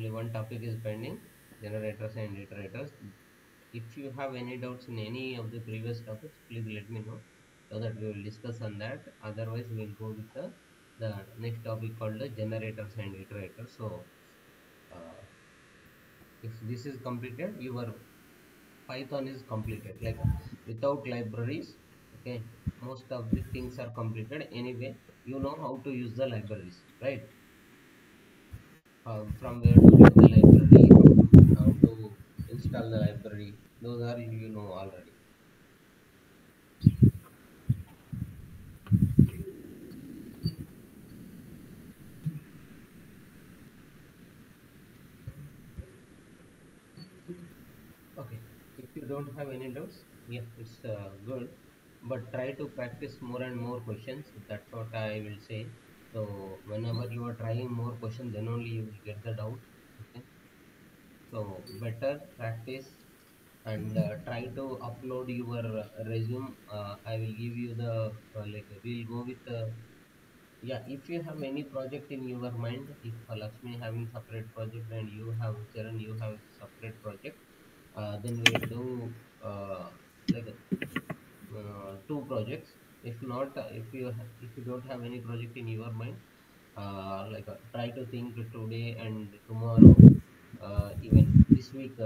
only one topic is pending, generators and iterators. If you have any doubts in any of the previous topics, please let me know so that we will discuss on that. Otherwise, we'll go with the next topic called the generators and iterators. So, uh, if this is completed, your Python is completed. Like without libraries, okay, most of the things are completed. Anyway, you know how to use the libraries, right? From where to get the library, how to install the library. Those are you know already. Okay, if you don't have any doubts, yeah, it's good. But try to practice more and more questions. That's what I will say. So whenever you are trying more questions, then only you will get the doubt. Okay. So better practice and try to upload your resume. I will give you the like we'll go with yeah. If you have any project in your mind, if Lakshmi having separate project and you have Charan, you have separate project, then we'll do like two projects. If not, if you don't have any project in your mind, try to think today and tomorrow, even this week.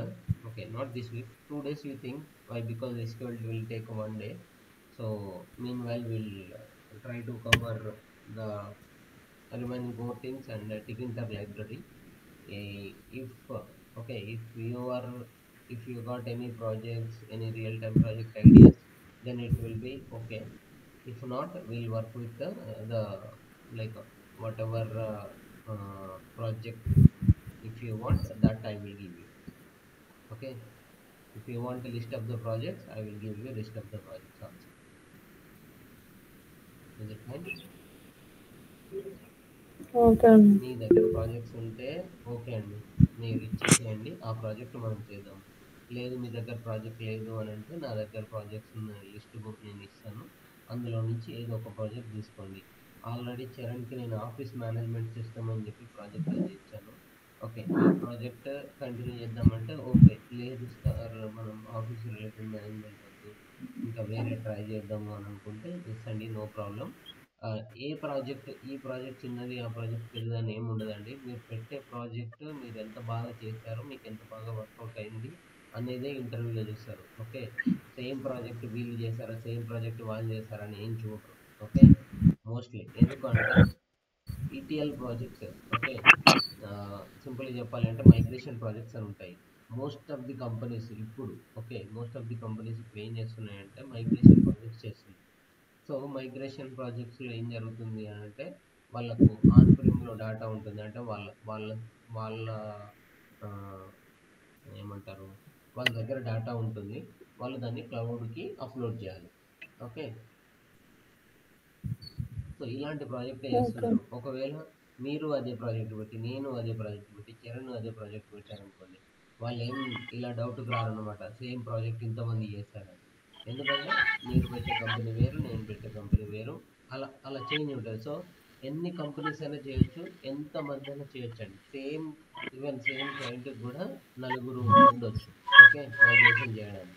Okay, not this week. 2 days you think. Why? Because the schedule will take one day. So meanwhile, we'll try to cover the remaining more things and taking the library. If okay, if you got any projects, any real time project ideas, then it will be okay. If not, we'll work with the like whatever project if you want that I will give you. Okay, if you want a list of the projects, I will give you a list of the projects also. Is it fine? Okay అండి. మీ దగ్గర projects ఉంటే okay అండి, మీరు ఇచ్చేసేయండి, ఆ project మనం చేద్దాం. లేదు మీ దగ్గర ప్రాజెక్ట్ లేదు అని అంటే నా దగ్గర ప్రాజెక్ట్స్ ఉన్న లిస్ట్ నేను ఇస్తాను, అందులో నుంచి ఏదో ఒక ప్రాజెక్ట్ తీసుకోండి. ఆల్రెడీ చరణ్కి నేను ఆఫీస్ మేనేజ్మెంట్ సిస్టమ్ అని చెప్పి ప్రాజెక్ట్ అది ఇచ్చాను. ఓకే, ఈ ప్రాజెక్ట్ కంటిన్యూ చేద్దామంటే ఓకే, లేదు సార్ మనం ఆఫీస్ రిలేటెడ్ మేనేజ్మెంట్ వద్దు, ఇంకా వేరే ట్రై చేద్దాము అని అనుకుంటే ఎస్ అండి, నో ప్రాబ్లం. ఏ ప్రాజెక్ట్ ఈ ప్రాజెక్ట్ చిన్నది ఆ ప్రాజెక్ట్ పెద్దది అని ఏమి ఉండదండి. మీరు పెట్టే ప్రాజెక్ట్ మీరు ఎంత బాగా చేశారో, మీకు ఎంత బాగా వర్కౌట్ అయింది అనేదే ఇంటర్వ్యూలో చూస్తారు. ఓకే, సేమ్ ప్రాజెక్ట్ వీళ్ళు చేశారా, సేమ్ ప్రాజెక్ట్ వాళ్ళు చేశారా అని ఏం చూడరు. ఓకే, మోస్ట్లీ ఎందుకంటే ఈటీఎల్ ప్రాజెక్ట్స్, ఓకే, సింపుల్గా చెప్పాలంటే మైగ్రేషన్ ప్రాజెక్ట్స్ అని ఉంటాయి మోస్ట్ ఆఫ్ ది కంపెనీస్ ఇప్పుడు. Okay, most of the companies ఇప్పుడు ఏం చేస్తున్నాయంటే మైగ్రేషన్ ప్రాజెక్ట్స్ చేస్తున్నాయి. సో మైగ్రేషన్ ప్రాజెక్ట్స్లో ఏం జరుగుతుంది అని అంటే వాళ్ళకు ఆన్ ప్రిమ్లో డేటా ఉంటుంది, అంటే వాళ్ళ ఆ, ఏమంటారు, వాళ్ళ దగ్గర డేటా ఉంటుంది, వాళ్ళు దాన్ని క్లౌడ్కి అప్లోడ్ చేయాలి. ఓకే, సో ఇలాంటి ప్రాజెక్ట్ ఓకే. చేస్తున్నారు. ఒకవేళ మీరు అదే ప్రాజెక్ట్ పెట్టి, నేను అదే ప్రాజెక్ట్ పెట్టి, చరణ్ అదే ప్రాజెక్ట్ పెట్టారనుకోండి, వాళ్ళు ఏం ఇలా డౌట్కి రారనమాట, సేమ్ ప్రాజెక్ట్ ఇంతమంది చేశారని. ఎందుకంటే మీరు పెట్టే కంపెనీ వేరు, నేను పెట్టే కంపెనీ వేరు, అలా అలా చేంజ్ ఉంటుంది. సో ఎన్ని కంపెనీస్ అయినా చేయొచ్చు, ఎంతమంది అయినా చేయొచ్చు అండి. ఈవెన్ సేమ్ క్లయింట్కి కూడా నలుగురు ఉండొచ్చు. ఓకే, మైగ్రేషన్ చేయడానికి.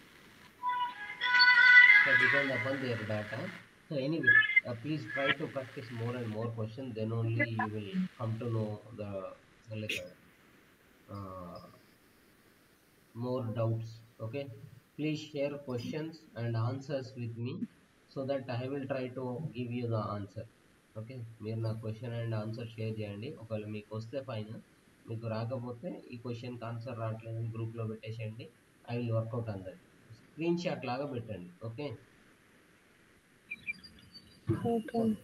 So depend upon their data. So anyway, please try to practice more and more questions. Then only you will come to know the like more doubts. Okay, please share questions and answers with me so that I will try to give you the answer. Okay, మీరు నా question and answer share చేయండి. ఒకవేళ మీకు వస్తే fine, మీకు రాకపోతే ఈ క్వశ్చన్కి ఆన్సర్ రావట్లేదని గ్రూప్లో పెట్టేసేయండి. I will work out on that. Screenshot లాగా పెట్టండి. Okay. Okay. Okay.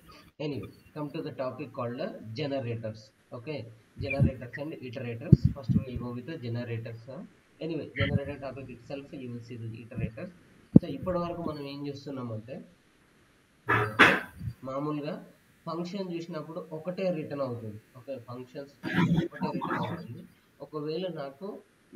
Anyway, come to the topic called generators. Okay, generators and iterators. First, we will go with the generators. Anyway, generator topic itself, you will see the iterators. So ఇప్పటి వరకు మనం ఏం చేస్తున్నామంటే మామూలుగా function చూసినప్పుడు ఒకటే return అవుతుంది. Okay, functions చూసినప్పుడు ఒకటే రిటర్న్ అవుతుంది. ఒకవేళ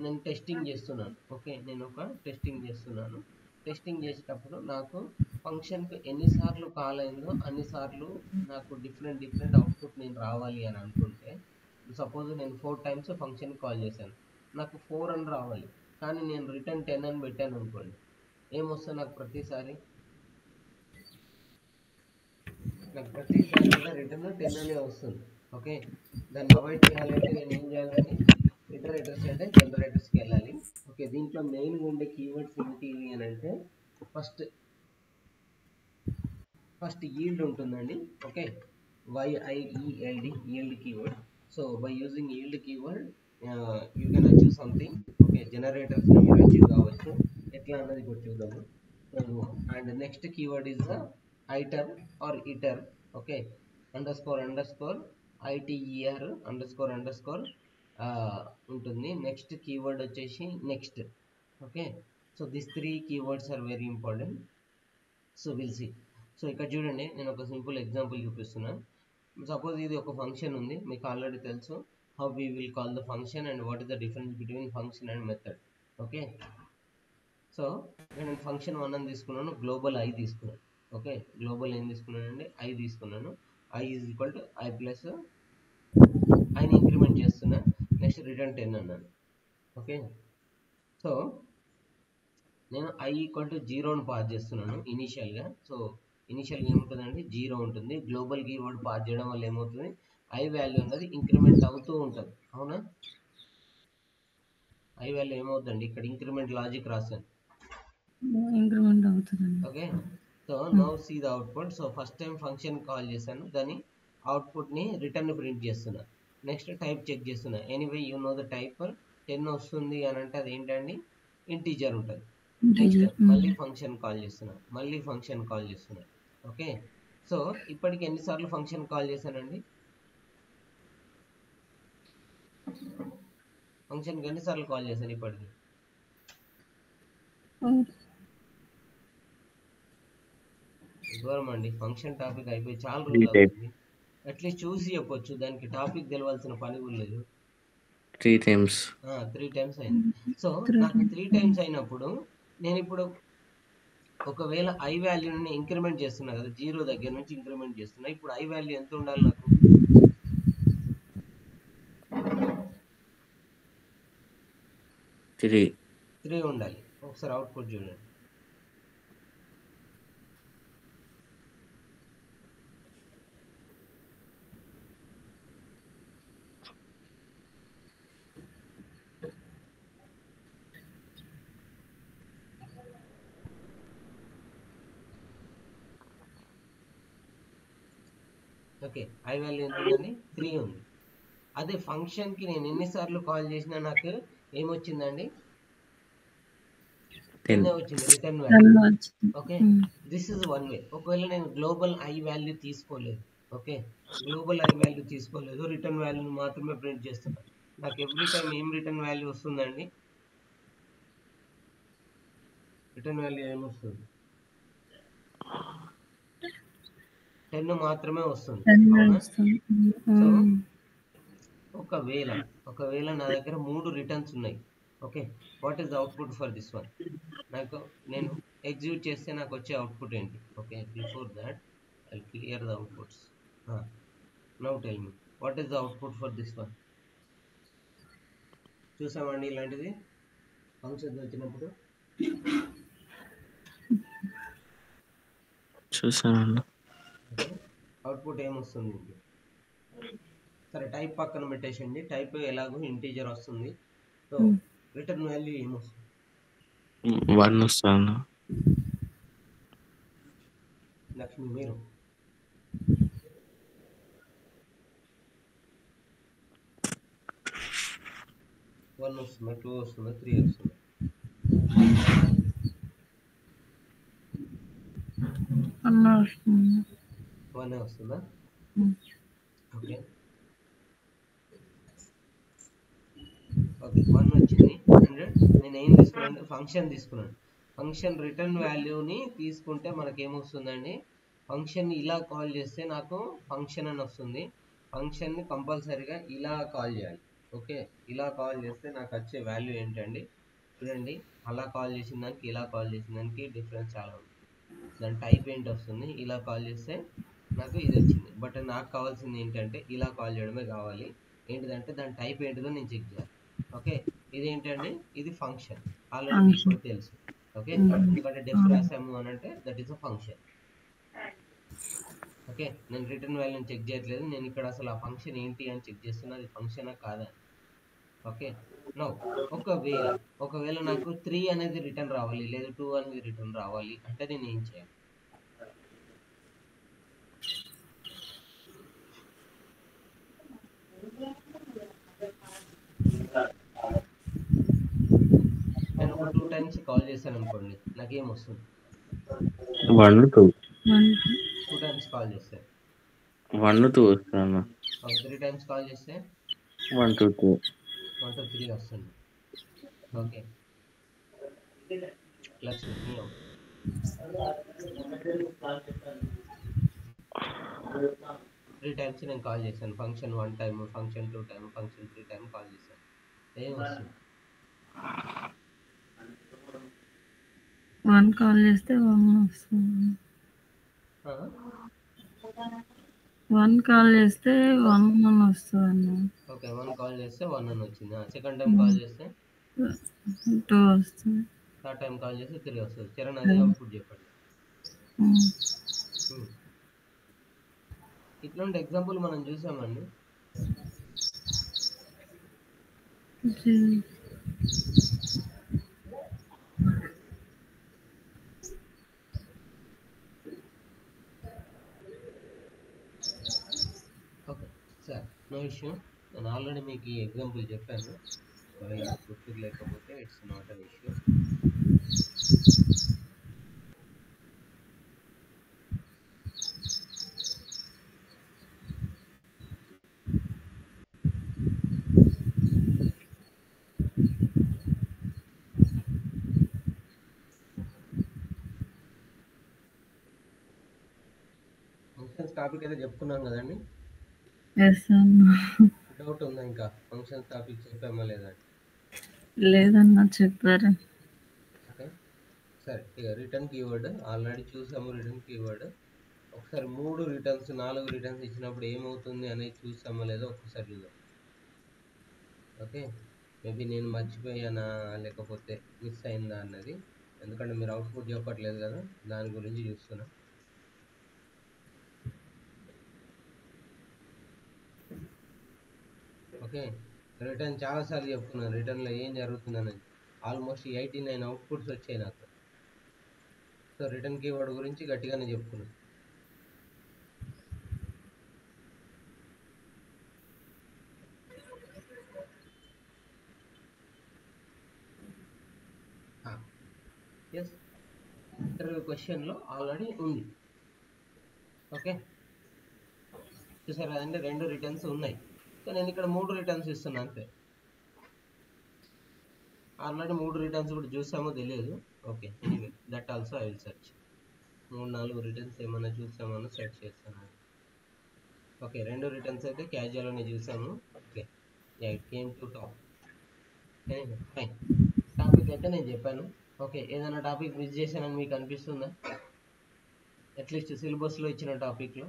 నేను టెస్టింగ్ చేస్తున్నాను. ఓకే, నేను ఒక టెస్టింగ్ చేస్తున్నాను. టెస్టింగ్ చేసేటప్పుడు నాకు ఫంక్షన్కి ఎన్నిసార్లు కాల్ అయిందో అన్నిసార్లు నాకు డిఫరెంట్ డిఫరెంట్ అవుట్పుట్ నేను రావాలి అని అనుకుంటే సపోజ్ నేను 4 టైమ్స్ ఫంక్షన్ కాల్ చేశాను, నాకు 4 అని రావాలి, కానీ నేను రిటర్న్ 10 అని పెట్టాను అనుకోండి, ఏమొస్తుంది నాకు ప్రతిసారి? నాకు ప్రతిసారి కూడా రిటర్న్ 10 అనే వస్తుంది. ఓకే, దాన్ని అవాయిడ్ చేయాలంటే నేను ఏం చేయాలండి? ఇటరేటర్స్ అంటే జనరేటర్స్కి వెళ్ళాలి. ఓకే, దీంట్లో మెయిన్గా ఉండే కీవర్డ్స్ ఏంటి అని అంటే ఫస్ట్ yield ఉంటుందండి. Okay, yield, yield keyword. So by using yield keyword you can achieve something. Okay, generators మీరు అచీవ్ కావచ్చు, ఎట్లా అన్నది ఇప్పుడు చూద్దాము. And next keyword is iter or iter. Okay, underscore ITER underscore ఉంటుంది. నెక్స్ట్ కీవర్డ్ వచ్చేసి next. Okay, so this 3 keywords are very important. So will see. So ఇక్కడ చూడండి, నేను ఒక సింపుల్ ఎగ్జాంపుల్ చూపిస్తున్నాను. సపోజ్ ఇది ఒక ఫంక్షన్ ఉంది, మీకు ఆల్రెడీ తెలుసు how we will call the function and what is the difference between function and method. Okay, so నేను ఫంక్షన్ 1 అని తీసుకున్నాను, గ్లోబల్ ఐ తీసుకున్నాను. ఓకే, గ్లోబల్ ఏం తీసుకున్నానండి? ఐ తీసుకున్నాను. I is equal to i plus ఐని ఇంక్రిమెంట్ చేస్తున్నా, నెక్స్ట్ రిటర్న్ 10 అన్నాను. ఓకే, సో నేను ఐ ఈక్వల్ టు 0ని పాస్ చేస్తున్నాను ఇనీషియల్గా. సో ఇనీషియల్గా ఏముంటుందండి? 0 ఉంటుంది. గ్లోబల్ కీవర్డ్ పాస్ చేయడం వల్ల ఏమవుతుంది? ఐ వాల్యూ అనేది ఇంక్రిమెంట్ అవుతూ ఉంటుంది. అవునా? ఐ వాల్యూ ఏమవుతుందండి? ఇక్కడ ఇంక్రిమెంట్ లాజిక్ రాశాను. ఇంక్రిమెంట్ అవుతుందండి. Okay, so now see the output. So first time function call చేశాను, దాని అవుట్పుట్ని రిటర్న్ ప్రింట్ చేస్తున్నా. నెక్స్ట్ టైప్ చెక్ చేస్తున్నా. Anyway you know the type 10 వస్తుంది అని అంటే అది ఏంటండి? ఇంటీజర్ ఉంటుంది. నెక్స్ట్ మళ్ళీ ఫంక్షన్ కాల్ చేస్తున్నా. ఓకే, సో ఇప్పటికి ఎన్నిసార్లు ఫంక్షన్ కాల్ చేశానండి? ఫంక్షన్కి ఎన్నిసార్లు కాల్ చేశాను ఇప్పటికి? దూరం అండి, ఫంక్షన్ టాపిక్ అయిపోయి చాలా రోజులు అవుతుంది. అట్లీస్ట్ చూసి చెప్పొచ్చు, దానికి టాపిక్ తెలవాల్సిన పని కూడా లేదు. 3 times. 3 టైమ్స్ అయింది. సో నాకు 3 టైమ్స్ అయినప్పుడు నేను ఇప్పుడు ఒకవేళ ఐ వాల్యూని ఇంక్రిమెంట్ చేస్తున్నా కదా, 0 దగ్గర నుంచి ఇంక్రిమెంట్ చేస్తున్నా. ఇప్పుడు ఐ వాల్యూ ఎంత ఉండాలి నాకు? 3 ఉండాలి. ఒకసారి అవుట్పుట్ చూడండి. ఓకే, ఐ వాల్యూ ఎంత ఉందండి? 3 ఉంది. అదే ఫంక్షన్కి నేను ఎన్నిసార్లు కాల్ చేసినా నాకు ఏమొచ్చిందండి? 10 వచ్చింది return value. Okay, this is one way. ఒకవేళ నేను గ్లోబల్ ఐ వాల్యూ తీసుకోలేదు, ఓకే, రిటర్న్ వాల్యూని మాత్రమే ప్రింట్ చేస్తున్నా, నాకు ఎవ్రీ టైం ఏం రిటర్న్ వాల్యూ వస్తుందండి? రిటర్న్ వాల్యూ ఏమొస్తుంది? 10 మాత్రమే వస్తుంది. అవునా? సో ఒకవేళ నా దగ్గర 3 రిటర్న్స్ ఉన్నాయి. Okay, what is the output for this one? నేను ఎగ్జిక్యూట్ చేస్తే నాకు వచ్చే అవుట్పుట్ ఏంటి? Okay, before that I clear the outputs. Now tell me what is the output for this one? చూసామండి ఇలాంటిది ఫంక్షన్స్ వచ్చినప్పుడు. చూసానండి. ఓకే, అవుట్పుట్ ఏమొస్తుంది? సరే, టైప్ పక్కన పెట్టేసండి, టైప్ ఎలాగో ఇంటీజర్ వస్తుంది. సో రిటర్న్ వాల్యూ ఏమొస్తుంది? 1 వస్తుంది. లక్ష్మి మీరు 1 వస్తుందా, 2 వస్తుందా, 3 వస్తుందా? 1 వస్తుందా? ఓకే, 1 వచ్చింది. అండ్ నేను ఏం తీసుకున్నాను? ఫంక్షన్ తీసుకున్నాను. ఫంక్షన్ రిటర్న్ వాల్యూని తీసుకుంటే మనకి ఏమొస్తుందండి? ఫంక్షన్ని ఇలా కాల్ చేస్తే నాకు ఫంక్షన్ అని వస్తుంది. ఫంక్షన్ని కంపల్సరీగా ఇలా కాల్ చేయాలి. ఓకే, ఇలా కాల్ చేస్తే నాకు వచ్చే వాల్యూ ఏంటండి? చూడండి, అలా కాల్ చేసిన దానికి ఇలా కాల్ చేసిన దానికి డిఫరెన్స్ చాలా ఉంది. దాని టైప్ ఏంటి వస్తుంది? ఇలా కాల్ చేస్తే నాకు ఇది వచ్చింది. బట్ నాకు కావాల్సింది ఏంటంటే ఇలా కాల్ చేయడమే కావాలి. ఏంటిదంటే దాని టైప్ ఏంటిదో నేను చెక్ చేయాలి. ఓకే, ఇది ఏంటండి, ఇది ఫంక్షన్. ఆల్రెడీ మీకు ఫంక్షన్. కూడా తెలుసు. ఓకే, ఎందుకంటే డెఫ్ రాసాము అని అంటే that is a function. Okay, నేను రిటర్న్ వాల్యూని చెక్ చేయట్లేదు, నేను ఇక్కడ అసలు ఆ ఫంక్షన్ ఏంటి అని చెక్ చేస్తున్నా, అది ఫంక్షనా కాదా. ఓకే, నో ఒకవేళ నాకు 3 అనేది రిటర్న్ రావాలి లేదా 2 అనేది రిటర్న్ రావాలి అంటే నేను ఏం చేయాలి? నేను ఒక 2 టైమ్స్ కాల్ చేశాను అనుకోండి, నాకేం వస్తుంది? 1 2 2 టైమ్స్ కాల్ చేస్తే 1 2 వస్తాను. ఒక 3 టైమ్స్ కాల్ చేస్తే 1 2 3 1 2 3 వస్తుంది. Okay, let's me out. 3 times నేను కాల్ చేశాను, function 1 time, function 2 time, function 3 time call చేశాను, ఏం వస్తుంది? 1 కాల్ చేస్తే 1 వస్తుంది. 1 కాల్ చేస్తే 1 అని వస్తుందన్న. ఓకే, 1 కాల్ చేస్తే 1 అని వచ్చింది. సెకండ్ టైం కాల్ చేస్తే 2 వస్తుంది. థర్డ్ టైం కాల్ చేస్తే 3 వస్తుంది. చరణ్ అదే అవుట్పుట్ చెప్పండి. ఇట్లాంటి ఎగ్జాంపుల్ మనం చూసామండి. Okay sir, no issue. నేను ఆల్రెడీ మీకు ఈ ఎగ్జాంపుల్ చెప్పాను, గుర్తుకు లేకపోతే it's not an issue. Functions topic అయితే చెప్పుకున్నాం కదండి. డౌట్ ఉందా ఇంకా? ఫంక్షన్స్ టాపిక్ చెప్పామా లేదా? లేదన్నా చెప్పారు. ఓకే, సరే, ఇక రిటర్న్ కీవర్డ్ ఆల్రెడీ చూసాము. రిటర్న్ కీవర్డ్ ఒకసారి 3 రిటర్న్స్ 4 రిటర్న్స్ ఇచ్చినప్పుడు ఏమవుతుంది అనేది చూసామా లేదా ఒక్కసారి చూద్దాం. ఓకే, మేబీ నేను మర్చిపోయానా లేకపోతే మిస్ అయిందా అన్నది, ఎందుకంటే మీరు అవుట్పుట్ చెప్పట్లేదు కదా, దాని గురించి చూస్తున్నా. ఓకే, రిటర్న్ చాలాసార్లు చెప్పుకున్నాను, రిటర్న్లో ఏం జరుగుతుంది అనేది. ఆల్మోస్ట్ 89 అవుట్పుట్స్ వచ్చాయి నాకు. సో రిటర్న్ కీవర్డ్ గురించి గట్టిగానే చెప్పుకున్నాను. ఎస్, ఇంటర్వ్యూ క్వశ్చన్లో ఆల్రెడీ ఉంది. ఓకే, చూసారు కదండి, 2 రిటర్న్స్ ఉన్నాయి. సో నేను ఇక్కడ 3 రిటర్న్స్ ఇస్తున్నాను అంతే. ఆల్రెడీ 3 రిటర్న్స్ కూడా చూసామో తెలియదు. Okay, anyway that also I will search. 3-4 returns ఏమన్నా చూసామన్నా సెర్చ్ చేస్తాను. ఓకే, 2 రిటర్న్స్ అయితే క్యాజువల్ అని చూసాము. Okay, it came to top. Fine, topic అయితే నేను చెప్పాను. ఓకే, ఏదైనా టాపిక్ మిస్ చేశానని మీకు అనిపిస్తుందా? అట్లీస్ట్ సిలబస్లో ఇచ్చిన టాపిక్లో.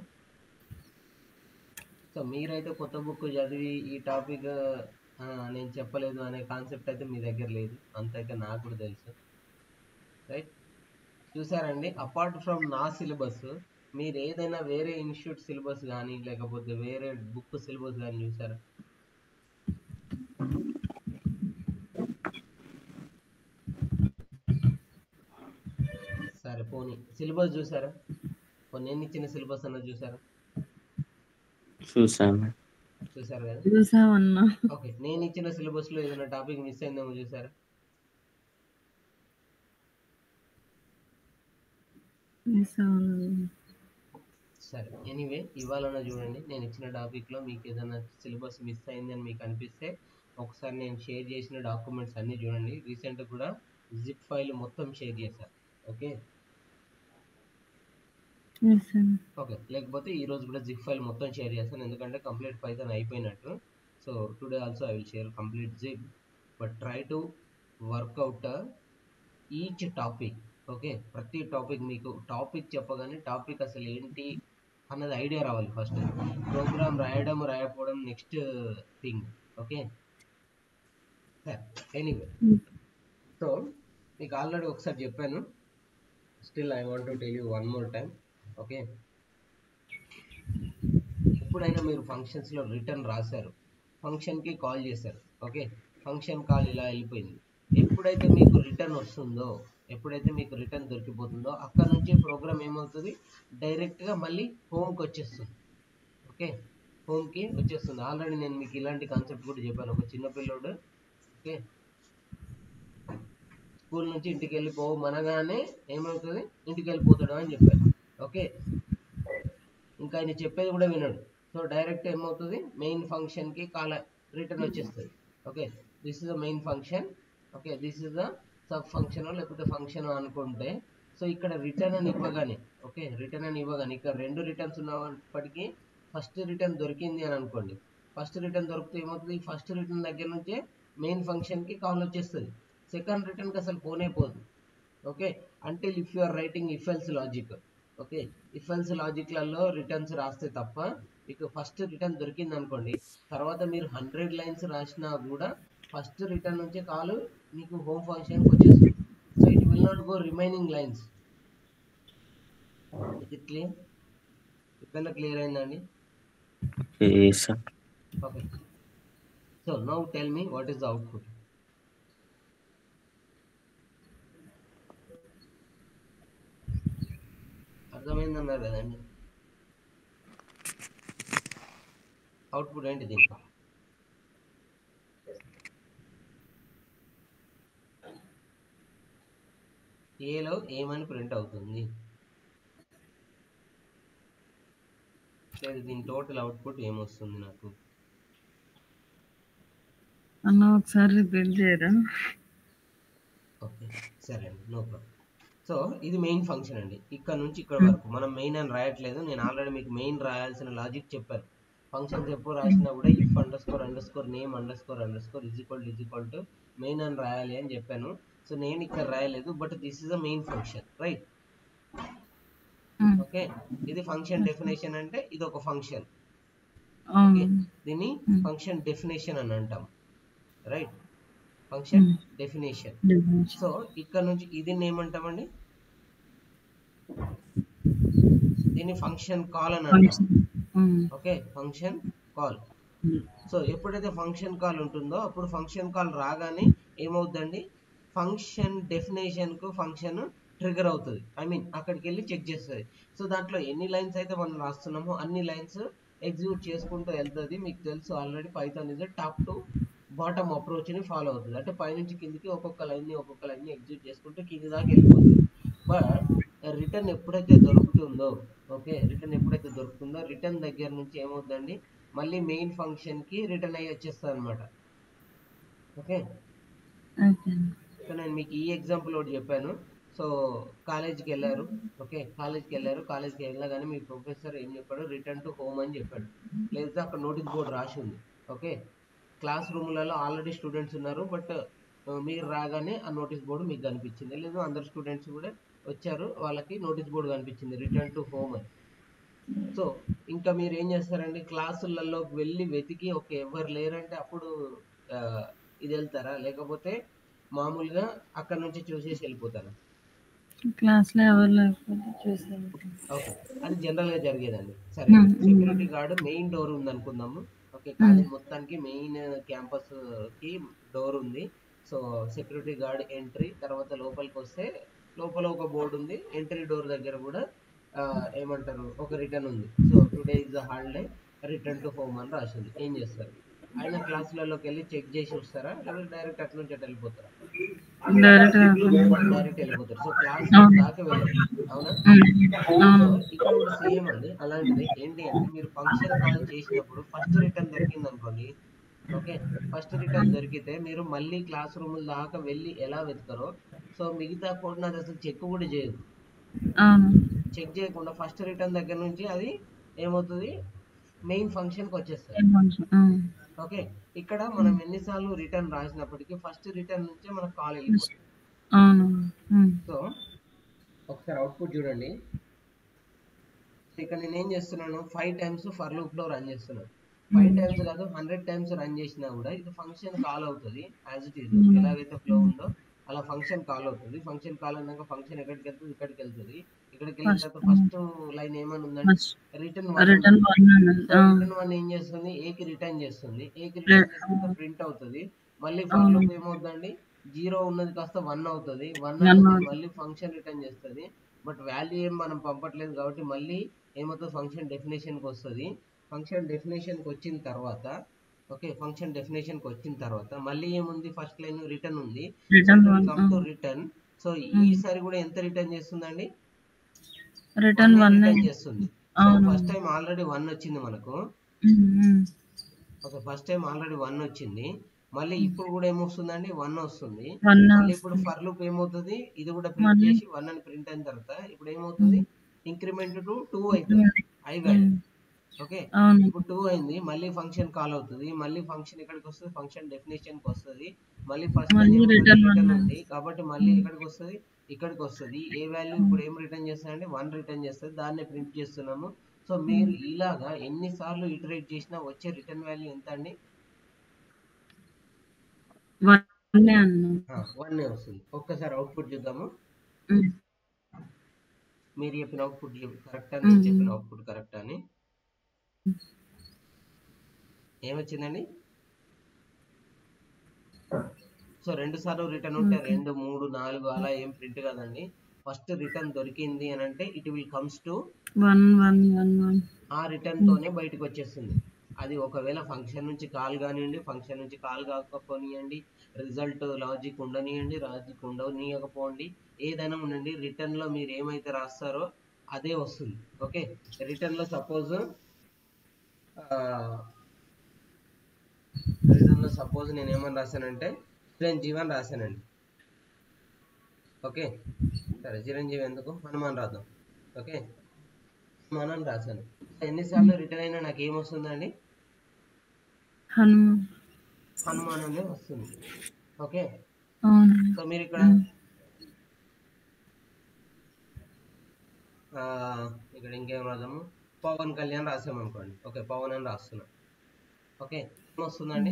సో మీరైతే కొత్త బుక్ చదివి ఈ టాపిక్ నేను చెప్పలేదు అనే కాన్సెప్ట్ అయితే మీ దగ్గర లేదు, అంతైతే నాకు కూడా తెలుసు. రైట్, చూసారండి, అపార్ట్ ఫ్రమ్ నా సిలబస్ మీరు ఏదైనా వేరే ఇన్స్టిట్యూట్ సిలబస్ కానీ లేకపోతే వేరే బుక్ సిలబస్ కానీ చూసారా? సరే, పోనీ సిలబస్ చూసారా? నేను ఇచ్చిన సిలబస్ అన్నది చూసారా? చూసాను. చూసారు కదా. చూసామన్నా. ఓకే, నేను ఇచ్చిన సిలబస్లో ఏదైనా టాపిక్ మిస్ అయిందేమో చూసారా? సరే, ఎనీవే ఇవాళ చూడండి, నేను ఇచ్చిన టాపిక్లో మీకు ఏదైనా సిలబస్ మిస్ అయింది అని మీకు అనిపిస్తే ఒకసారి నేను షేర్ చేసిన డాక్యుమెంట్స్ అన్నీ చూడండి. రీసెంట్గా కూడా జిప్ ఫైల్ మొత్తం షేర్ చేశాను. ఓకే, ఓకే, లేకపోతే ఈరోజు కూడా జిప్ ఫైల్ మొత్తం షేర్ చేస్తాను, ఎందుకంటే కంప్లీట్ పైథాన్ అయిపోయినట్టు. So today also I will share complete zip, but try to work out each topic. Okay, ప్రతి టాపిక్ మీకు టాపిక్ చెప్పగానే టాపిక్ అసలు ఏంటి అన్నది ఐడియా రావాలి ఫస్ట్. ప్రోగ్రామ్ రాయడం రాయకపోవడం నెక్స్ట్ థింగ్. ఓకే సరే, ఎనీవే. సో మీకు ఆల్రెడీ ఒకసారి చెప్పాను, still I want to tell you one more time. Okay, ఎప్పుడైనా మీరు ఫంక్షన్స్లో రిటర్న్ రాశారు, ఫంక్షన్కి కాల్ చేశారు. ఓకే, ఫంక్షన్ కాల్ ఇలా వెళ్ళిపోయింది. ఎప్పుడైతే మీకు రిటర్న్ వస్తుందో, ఎప్పుడైతే మీకు రిటర్న్ దొరికిపోతుందో, అక్కడ నుంచి ప్రోగ్రామ్ ఏమవుతుంది, డైరెక్ట్గా మళ్ళీ హోమ్కి వచ్చేస్తుంది. ఓకే, హోమ్కి వచ్చేస్తుంది. ఆల్రెడీ నేను మీకు ఇలాంటి కాన్సెప్ట్ కూడా చెప్పాను. ఒక చిన్న పిల్లోడు ఓకే స్కూల్ నుంచి ఇంటికి వెళ్ళిపోమనగానే ఏమవుతుంది, ఇంటికి వెళ్ళిపోతాడు అని చెప్పాను. ఓకే, ఇంకా ఆయన చెప్పేది కూడా వినడు. సో డైరెక్ట్ ఏమవుతుంది, మెయిన్ ఫంక్షన్కి కాల్ రిటర్న్ వచ్చేస్తుంది. Okay, this is the main function. Okay, this is the sub function లేకపోతే ఫంక్షన్ అనుకుంటే, సో ఇక్కడ రిటర్న్ అని ఇవ్వగానే, ఓకే రిటర్న్ అని ఇవ్వగానే ఇక్కడ 2 రిటర్న్స్ ఉన్నప్పటికీ ఫస్ట్ రిటర్న్ దొరికింది అని అనుకోండి. ఫస్ట్ రిటర్న్ దొరికితే ఏమవుతుంది, ఫస్ట్ రిటర్న్ దగ్గర నుంచే మెయిన్ ఫంక్షన్కి కాల్ వచ్చేస్తుంది. సెకండ్ రిటర్న్కి అసలు పోనే పోదు. Okay, until if you are writing if else logic. Okay, if else లాజిక్లలో రిటర్న్స్ రాస్తే తప్ప మీకు ఫస్ట్ రిటర్న్ దొరికింది అనుకోండి, తర్వాత మీరు 100 లైన్స్ రాసినా కూడా ఫస్ట్ రిటర్న్ నుంచే కాల్ మీకు హోమ్ ఫంక్షన్కి వచ్చేస్తుంది. So it will not go remaining lines. It it clear? ఎప్పుడైనా క్లియర్ అయిందండి? Okay, so now tell me what is the output. అర్థమైందన్నారు కదండి. అవుట్పుట్ ఏంటి దీంట్లో? ఏలో ఏమని ప్రింట్ అవుతుంది, లేదు దీని టోటల్ అవుట్పుట్ ఏమొస్తుంది నాకు? అన్న ఒకసారి రిపీట్ చేయరా? ఓకే సరే అండి, నో ప్రాబ్లం. సో ఇది మెయిన్ ఫంక్షన్ అండి. ఇక్కడ నుంచి ఇక్కడ వరకు మనం మెయిన్ అని రాయట్లేదు. నేను ఆల్రెడీ మీకు మెయిన్ రాయాల్సిన లాజిక్ చెప్పాను. ఫంక్షన్స్ ఎప్పుడు రాసినా కూడా if underscore name underscore is equal to main అని రాయాలి అని చెప్పాను. సో నేను ఇక్కడ రాయలేదు, but this is the main function, right? Okay, ఇది ఫంక్షన్ డెఫినేషన్ అంటే ఇది ఒక ఫంక్షన్. ఓకే, దీన్ని ఫంక్షన్ డెఫినేషన్ అని అంటాం, రైట్? Function definition. సో ఇక్కడ నుంచి ఇది ఏమంటామండి, దీన్ని ఫంక్షన్ కాల్ అని అంటాం. Okay, function call. సో ఎప్పుడైతే ఫంక్షన్ కాల్ ఉంటుందో అప్పుడు ఫంక్షన్ కాల్ రాగానే ఏమవుతుందండి, ఫంక్షన్ డెఫినేషన్ కు ఫంక్షన్ ట్రిగర్ అవుతుంది. ఐ మీన్ అక్కడికి వెళ్ళి చెక్ చేస్తుంది. సో దాంట్లో ఎన్ని లైన్స్ అయితే మనం రాస్తున్నామో అన్ని లైన్స్ ఎగ్జిక్యూట్ చేసుకుంటూ వెళ్తుంది. మీకు తెలుసు already Python is top to bottom approach ని ఫాలో అవుతుంది. అంటే పైనుంచి కిందికి ఒక్కొక్క లైన్ ఎగ్జిక్యూట్ చేసుకుంటూ కింది దాకా వెళ్ళిపోతుంది. బట్ రిటర్న్ ఎప్పుడైతే దొరుకుతుందో, ఓకే రిటర్న్ ఎప్పుడైతే దొరుకుతుందో రిటర్న్ దగ్గర నుంచి ఏమవుతుందండి, మళ్ళీ మెయిన్ ఫంక్షన్ కి రిటర్న్ అయ్యి వచ్చేస్తుంది అనమాట. ఓకే, సో నేను మీకు ఈ ఎగ్జాంపుల్ ఒకటి చెప్పాను. సో కాలేజ్కి వెళ్ళారు, ఓకే కాలేజ్కి వెళ్ళగానే మీ ప్రొఫెసర్ ఏం చెప్పాడు, రిటర్న్ టు హోమ్ అని చెప్పాడు. లేదా అక్కడ నోటీస్ బోర్డు రాసి ఉంది. ఓకే, క్లాస్ రూమ్లలో ఆల్రెడీ స్టూడెంట్స్ ఉన్నారు, బట్ మీరు రాగానే ఆ నోటీస్ బోర్డు మీకు కనిపించింది. లేదు అందరు స్టూడెంట్స్ కూడా వచ్చారు, వాళ్ళకి నోటీస్ బోర్డు కనిపించింది రిటర్న్ టు హోమ్ అని. సో ఇంకా మీరు ఏం చేస్తారండి, క్లాసులలోకి వెళ్ళి వెతికి ఓకే ఎవరు లేరంటే అప్పుడు ఇది వెళ్తారా, లేకపోతే మామూలుగా అక్కడ నుంచి చూసేసి వెళ్ళిపోతారా? క్లాస్లో ఎవరు లేకపోతే చూసేది. ఓకే, అది జనరల్ గా జరిగేదండి. సరే, సెక్యూరిటీ గార్డ్ మెయిన్ డోర్ ఉంది అనుకుందాము. ఓకే, కాలేజ్ మొత్తానికి మెయిన్ క్యాంపస్ కి డోర్ ఉంది. సో సెక్యూరిటీ గార్డ్ ఎంట్రీ తర్వాత లోపలికి వస్తే లోపల ఒక బోర్డు ఉంది, ఎంట్రీ డోర్ దగ్గర కూడా ఏమంటారు ఒక రిటర్న్ ఉంది. So today is the holiday, return to home అని రాసింది. ఏం చేస్తారు, ఆయన క్లాసులలోకి వెళ్ళి చెక్ చేసి వస్తారా, లేకపోతే డైరెక్ట్ అటు నుంచి అటు వెళ్ళిపోతారా? డైరెక్ట్ వెళ్ళిపోతారు. సో క్లాస్ దాకా వెళ్ళరు, అవునా? సో ఇక్కడ కూడా సేమ్ అండి అలాంటిది. ఏంటి అంటే మీరు ఫంక్షన్ కాల్ చేసినప్పుడు ఫస్ట్ రిటర్న్ దొరికింది అనుకోండి. ఓకే, ఫస్ట్ రిటర్న్ దొరికితే మీరు మళ్ళీ క్లాస్ రూమ్ దాకా వెళ్ళి ఎలా వెతుతారో, సో మిగతా కోడ్ నాది అసలు చెక్ కూడా చేయదు. చెక్ చేయకుండా ఫస్ట్ రిటర్న్ దగ్గర నుంచి అది ఏమవుతుంది, మెయిన్ ఫంక్షన్కి వచ్చేస్తుంది. ఓకే, ఇక్కడ మనం ఎన్నిసార్లు రిటర్న్ రాసినప్పటికీ ఫస్ట్ రిటర్న్ నుంచే మనకు కాల్ వెళ్ళిపోతుంది. సో ఒకసారి అవుట్పుట్ చూడండి. ఇక్కడ నేను ఏం చేస్తున్నాను 5 టైమ్స్ ఫర్ లూప్ లో రన్ చేస్తున్నాను. 5 టైమ్స్ కాదు 100 టైమ్స్ రన్ చేసినా కూడా ఇది ఫంక్షన్ కాల్ అవుతుంది యాజ్ ఇట్ ఈజ్. ఎలాగైతే ఫ్లో ఉందో అలా ఫంక్షన్ కాల్ అవుతుంది. ఫంక్షన్ కాల్ అన్నాక ఫంక్షన్ ఎక్కడికి వెళ్తుంది, ఇక్కడికి వెళ్తుంది. ఇక్కడికి వెళ్ళిన తర్వాత ఫస్ట్ లైన్ ఏమని ఉందండి, రిటర్న్ 1. రిటర్న్ 1 ఏం చేస్తుంది, ఏకి రిటర్న్ చేస్తుంది. ఏకి రిటర్న్ చేసిన ప్రింట్ అవుతుంది. మళ్ళీ ఫర్ లూప్ ఏమవుతుందండి, 0 ఉన్నది కాస్త 1 అవుతుంది. 1 అనేది మళ్ళీ ఫంక్షన్ రిటర్న్ చేస్తుంది. బట్ వాల్యూ ఏం మనం పంపట్లేదు కాబట్టి మళ్ళీ ఏమవుతుంది, ఫంక్షన్ డెఫినేషన్కి వస్తుంది. ఫంక్షన్ డెఫినేషన్కి వచ్చిన తర్వాత ఓకే, ఫంక్షన్ డెఫినేషన్కి వచ్చిన తర్వాత మళ్ళీ ఏముంది, ఫస్ట్ లైన్ రిటర్న్ ఉంది. Come to return. సో ఈసారి కూడా ఎంత రిటర్న్ చేస్తుందండి, రిటర్న్ చేస్తుంది. సో ఫస్ట్ టైం ఆల్రెడీ 1 వచ్చింది మనకు. ఓకే, ఫస్ట్ టైం ఆల్రెడీ 1 వచ్చింది. మళ్ళీ ఇప్పుడు కూడా ఏమొస్తుందండి, 1 వస్తుంది. మళ్ళీ ఇప్పుడు ఫర్ లూప్ ఏమవుతుంది, ఇది కూడా ప్రింట్ చేసి 1 అని ప్రింట్ అయిన తర్వాత ఇప్పుడు ఏమవుతుంది, ఇంక్రిమెంట్ టు 2 అవుతుంది ఐ వాల్యూ. ఓకే, ఇప్పుడు 2 అయింది. మళ్ళీ ఫంక్షన్ కాల్ అవుతుంది. మళ్ళీ ఫంక్షన్ ఎక్కడికి వస్తుంది, ఫంక్షన్ డెఫినేషన్ కి వస్తుంది. మళ్ళీ ఫస్ట్ రిటర్న్ ఉంది కాబట్టి మళ్ళీ ఎక్కడికి వస్తుంది, ఇక్కడికి వస్తుంది. ఏ వాల్యూ ఇప్పుడు ఏం రిటర్న్ చేస్తుందంటే 1 రిటర్న్ చేస్తుంది. దాన్నే ప్రింట్ చేస్తున్నాము. సో మీరు ఇలాగా ఎన్నిసార్లు ఇటరేట్ చేసినా వచ్చే రిటర్న్ వాల్యూ ఎంత అండి, 1 వస్తుంది. ఒక్కసారి అవుట్పుట్ చూద్దాము. మీరు చెప్పిన అవుట్పుట్ కరెక్టా, నేను చెప్పిన అవుట్పుట్ కరెక్టా అని. ఏమొచ్చిందండి, సో 2 సార్లు రిటర్న్ ఉంటే 2, 3, 4 అలా ఏం ప్రింట్ కాదండి. ఫస్ట్ రిటర్న్ దొరికింది అని అంటే ఇట్ విల్ కమ్స్ టు 1 ఆ రిటర్న్ తోనే బయటకు వచ్చేస్తుంది. అది ఒకవేళ ఫంక్షన్ నుంచి కాల్ కానివ్వండి, ఫంక్షన్ నుంచి కాల్ కాకపోనియండి, రిజల్ట్ లాజిక్ ఉండనియండి, లాజిక్ ఉండనియకపోండి, ఏదైనా ఉండండి, రిటర్న్ లో మీరు ఏమైతే రాస్తారో అదే వస్తుంది. ఓకే, రిటర్న్ లో సపోజ్ నేను ఏమని రాశానంటే చిరంజీవి అని రాశానండి. ఓకే, సరే చిరంజీవి ఎందుకు, హనుమాన్ రాద్దాం. ఓకే, హనుమాన్ అని రాశాను. ఎన్నిసార్లు రిటర్న్ అయినా నాకు ఏమొస్తుందండి, హనుమాన్ అనే వస్తుంది. ఓకే, సో మీరు ఇక్కడ ఇంకేం రాద్దాము, పవన్ కళ్యాణ్ రాసామనుకోండి. ఓకే, పవన్ అని రాస్తున్నా. ఓకే, ఏమొస్తుందండి,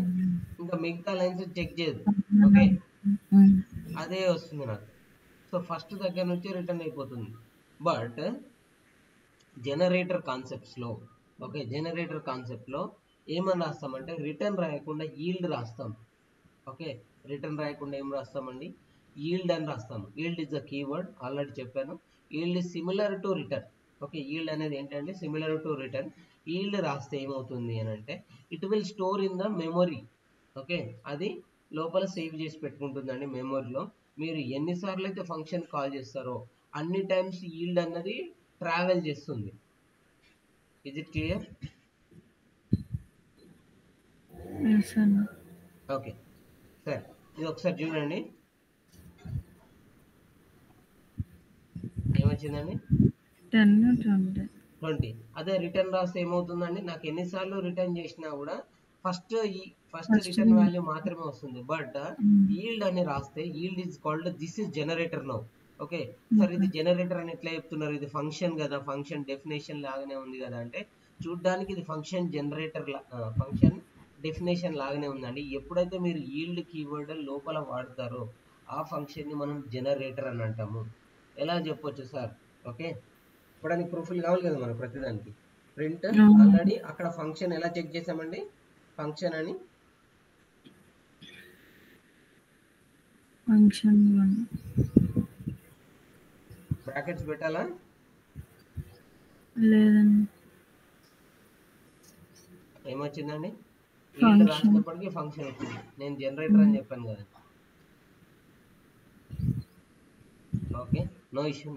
ఇంకా మిగతా లైన్స్ చెక్ చేయదు. ఓకే, అదే వస్తుంది నాకు. సో ఫస్ట్ దగ్గర నుంచి రిటర్న్ అయిపోతుంది. బట్ జనరేటర్ కాన్సెప్ట్స్లో ఓకే, జనరేటర్ కాన్సెప్ట్లో ఏమని రాస్తామంటే రిటర్న్ రాయకుండా ఈల్డ్ రాస్తాం. ఓకే, రిటర్న్ రాయకుండా ఏం రాస్తామండి, ఈల్డ్ అని రాస్తాము. Yield is the keyword, already చెప్పాను. Yield is similar to return. Okay, yield అనేది ఏంటంటే సిమిలర్ టు రిటర్న్. ఈల్డ్ రాస్తే ఏమవుతుంది అని అంటే it will store in the memory. Okay, అది లోపల సేవ్ చేసి పెట్టుకుంటుందండి మెమొరీలో. మీరు ఎన్నిసార్లు అయితే ఫంక్షన్ కాల్ చేస్తారో అన్ని టైమ్స్ ఈల్డ్ అన్నది ట్రావెల్ చేస్తుంది. Is it clear? ఓకే, సరే ఇది ఒకసారి చూడండి, ఏమొచ్చిందండి 20. అదే రిటర్న్ రాస్తే ఏమవుతుందండి, నాకు ఎన్నిసార్లు రిటర్న్ చేసినా కూడా ఫస్ట్ రిటర్న్ వాల్యూ మాత్రమే వస్తుంది. బట్ ఈల్డ్ అని రాస్తే yield is called this is generator now. Okay, sir ఇది జనరేటర్ అని ఎట్లా చెప్తున్నారు, ఇది ఫంక్షన్ కదా, ఫంక్షన్ డెఫినేషన్ లాగానే ఉంది కదా అంటే చూడ్డానికి ఇది ఫంక్షన్ ఫంక్షన్ డెఫినేషన్ లాగానే ఉందండి. ఎప్పుడైతే మీరు ఈల్డ్ కీవర్డ్ లోపల వాడతారో ఆ ఫంక్షన్ ని మనం జనరేటర్ అని అంటాము. ఎలా చెప్పొచ్చు సార్, ఓకే, ఇప్పటికి ప్రూఫ్లు కావాలి కదా మనకు ప్రతిదానికి. ప్రింట్ ఆల్రెడీ అక్కడ ఫంక్షన్ ఎలా చెక్ చేసామండి, ఫంక్షన్ అని బ్రాకెట్స్ పెట్టాలా లేదండి, ఏమొచ్చిందండి, ఈల్డ్ రాసినప్పటికీ ఫంక్షన్ వచ్చింది. నేను జనరేటర్ అని చెప్పాను కదా. Okay, no issue,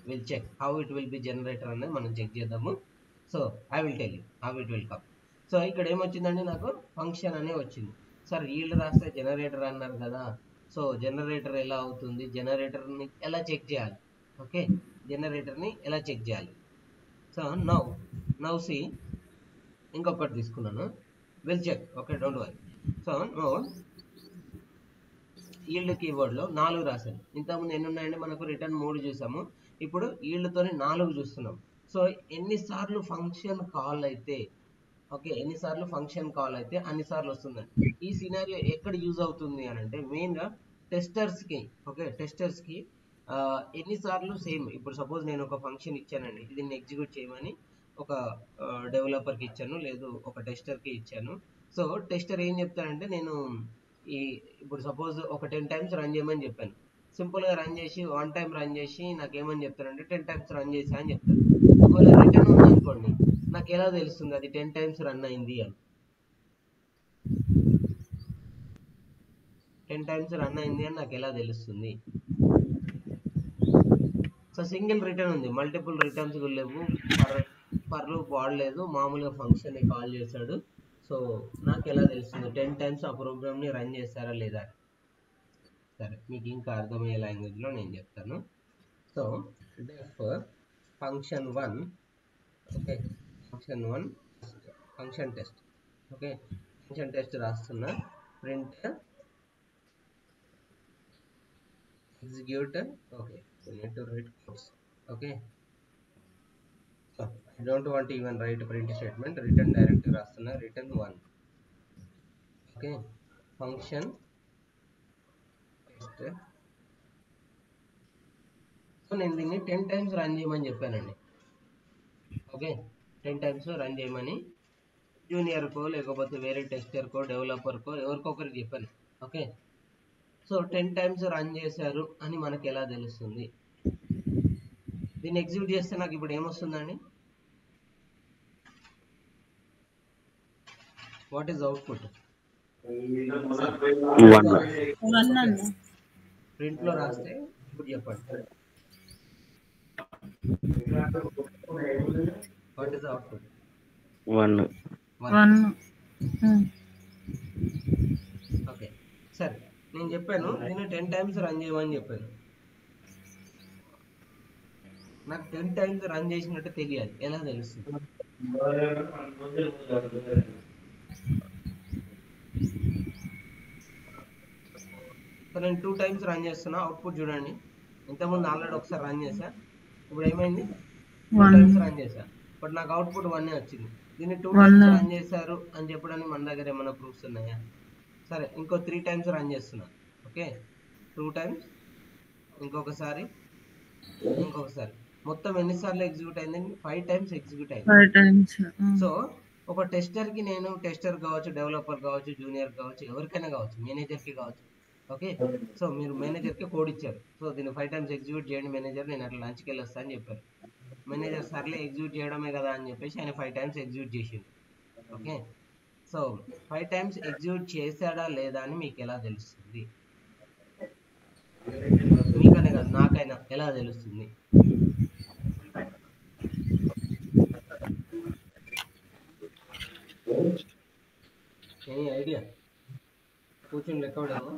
will check how it will be generator అనేది మనం చెక్ చేద్దాము. So I will tell you how it will come. So ఇక్కడ ఏమొచ్చిందండి, నాకు ఫంక్షన్ అనే వచ్చింది. సార్ ఈల్డ్ రాస్తే జనరేటర్ అన్నారు కదా, సో జనరేటర్ ఎలా అవుతుంది, జనరేటర్ని ఎలా చెక్ చేయాలి, ఓకే, జనరేటర్ని ఎలా చెక్ చేయాలి. సో నౌ సి, ఇంకొకటి తీసుకున్నాను, will check. Okay, don't worry. So now yield కీవర్డ్లో 4 రాశాను. ఇంతకుముందు ఎన్ని ఉన్నాయండి మనకు, రిటర్న్ 3 చూసాము, ఇప్పుడు ఈల్డ్తోని 4 చూస్తున్నాం. సో ఎన్నిసార్లు ఫంక్షన్ కాల్ అయితే, ఓకే, ఎన్నిసార్లు ఫంక్షన్ కాల్ అయితే అన్నిసార్లు వస్తుందండి. ఈ సినారియో ఎక్కడ యూజ్ అవుతుంది అని అంటే మెయిన్గా టెస్టర్స్కి. ఓకే, టెస్టర్స్కి ఎన్నిసార్లు సేమ్, ఇప్పుడు సపోజ్ నేను ఒక ఫంక్షన్ ఇచ్చానండి, దీన్ని ఎగ్జిక్యూట్ చేయమని ఒక డెవలపర్కి ఇచ్చాను, లేదు ఒక టెస్టర్కి ఇచ్చాను. సో టెస్టర్ ఏం చెప్తానంటే, నేను ఈ ఇప్పుడు సపోజ్ ఒక 10 టైమ్స్ రన్ చేయమని చెప్పాను. సింపుల్గా రన్ చేసి 1 టైం రన్ చేసి నాకు ఏమని చెప్తానంటే 10 టైమ్స్ రన్ చేసా అని చెప్తాను. ఒకవేళ రిటర్న్ ఉందనుకోండి, నాకు ఎలా తెలుస్తుంది అది 10 టైమ్స్ రన్ అయింది అని? 10 టైమ్స్ రన్ అయింది అని నాకు ఎలా తెలుస్తుంది? సో సింగిల్ రిటర్న్ ఉంది, మల్టిపుల్ రిటర్న్స్ లేవు, ఫర్ లూప్ వాడలేదు, మామూలుగా ఫంక్షన్ ని కాల్ చేశాడు. సో నాకు ఎలా తెలుస్తుంది 10 టైమ్స్ ఆ ప్రోగ్రామ్ ని రన్ చేశారా లేదా? సరే, మీకు ఇంకా అర్థమయ్యే లాంగ్వేజ్ లో నేను చెప్తాను. So def function 1, okay, function test, okay, function test రాస్తున్నా, print execute, okay, we need to write codes, okay. So I don't want to even write print statement, return direct రాస్తున్నా, return 1, okay, function test. So నేను దీన్ని 10 times run చేయమని చెప్పానండి, okay, 10 times run చేయమని జూనియర్కో లేకపోతే వేరే టెస్టర్కో డెవలపర్కో ఎవరికొకరికి చెప్పాను, ఓకే. సో 10 టైమ్స్ రన్ చేశారు అని మనకి ఎలా తెలుస్తుంది? దీన్ని ఎగ్జిక్యూట్ చేస్తే నాకు ఇప్పుడు ఏమొస్తుందండి? What is output? ప్రింట్ లో రాస్తే ఇప్పుడు చెప్పండి, వాట్ ఈస్ అవుట్పుట్? 1. ఓకే, సరే, నేను చెప్పాను నేను 10 టైమ్స్ రన్ చేయమని చెప్పాను, నాకు 10 టైమ్స్ రన్ చేసినట్టు తెలియాలి, ఎలా తెలుస్తుంది? సో నేను 2 టైమ్స్ రన్ చేస్తున్నా, అవుట్పుట్ చూడండి, ఇంతకుముందు ఆల్రెడీ ఒకసారి రన్ చేశా, ఇప్పుడు ఏమైంది? 2 టైమ్స్ రన్ చేశా, బట్ నాకు అవుట్పుట్ 1 వచ్చింది. దీన్ని 2 టైమ్స్ రన్ చేశారు అని చెప్పడానికి మన దగ్గర ఏమైనా ప్రూఫ్స్ ఉన్నాయా? సరే, ఇంకో 3 టైమ్స్ రన్ చేస్తున్నా, ఓకే, 2 టైమ్స్, ఇంకొకసారి, మొత్తం ఎన్నిసార్లు ఎగ్జిక్యూట్ అయింది? 5 టైమ్స్ ఎగ్జిక్యూట్ అయింది. సో ఒక టెస్టర్ కి, నేను టెస్టర్ కావచ్చు, డెవలపర్ కావచ్చు, జూనియర్ కావచ్చు, ఎవరికైనా కావచ్చు, మేనేజర్ కి కావచ్చు, ఓకే. సో మీరు మేనేజర్ కి కోడ్ ఇచ్చారు, సో దీన్ని 5 టైమ్స్ ఎగ్జిక్యూట్ చేయండి మేనేజర్, నేను అట్లా లంచ్కి వెళ్ళొస్తా అని చెప్పారు. మేనేజర్ సర్లే ఎగ్జిక్యూట్ చేయడమే కదా అని చెప్పేసి ఆయన 5 టైమ్స్ ఎగ్జిక్యూట్ చేసిండు, ఓకే. సో 5 టైమ్స్ ఎగ్జిక్యూట్ చేశాడా లేదా అని మీకు ఎలా తెలుస్తుంది? మీకనే కాదు, నాకైనా ఎలా తెలుస్తుంది? Any idea? కూర్చొని లెక్క పెడదామా?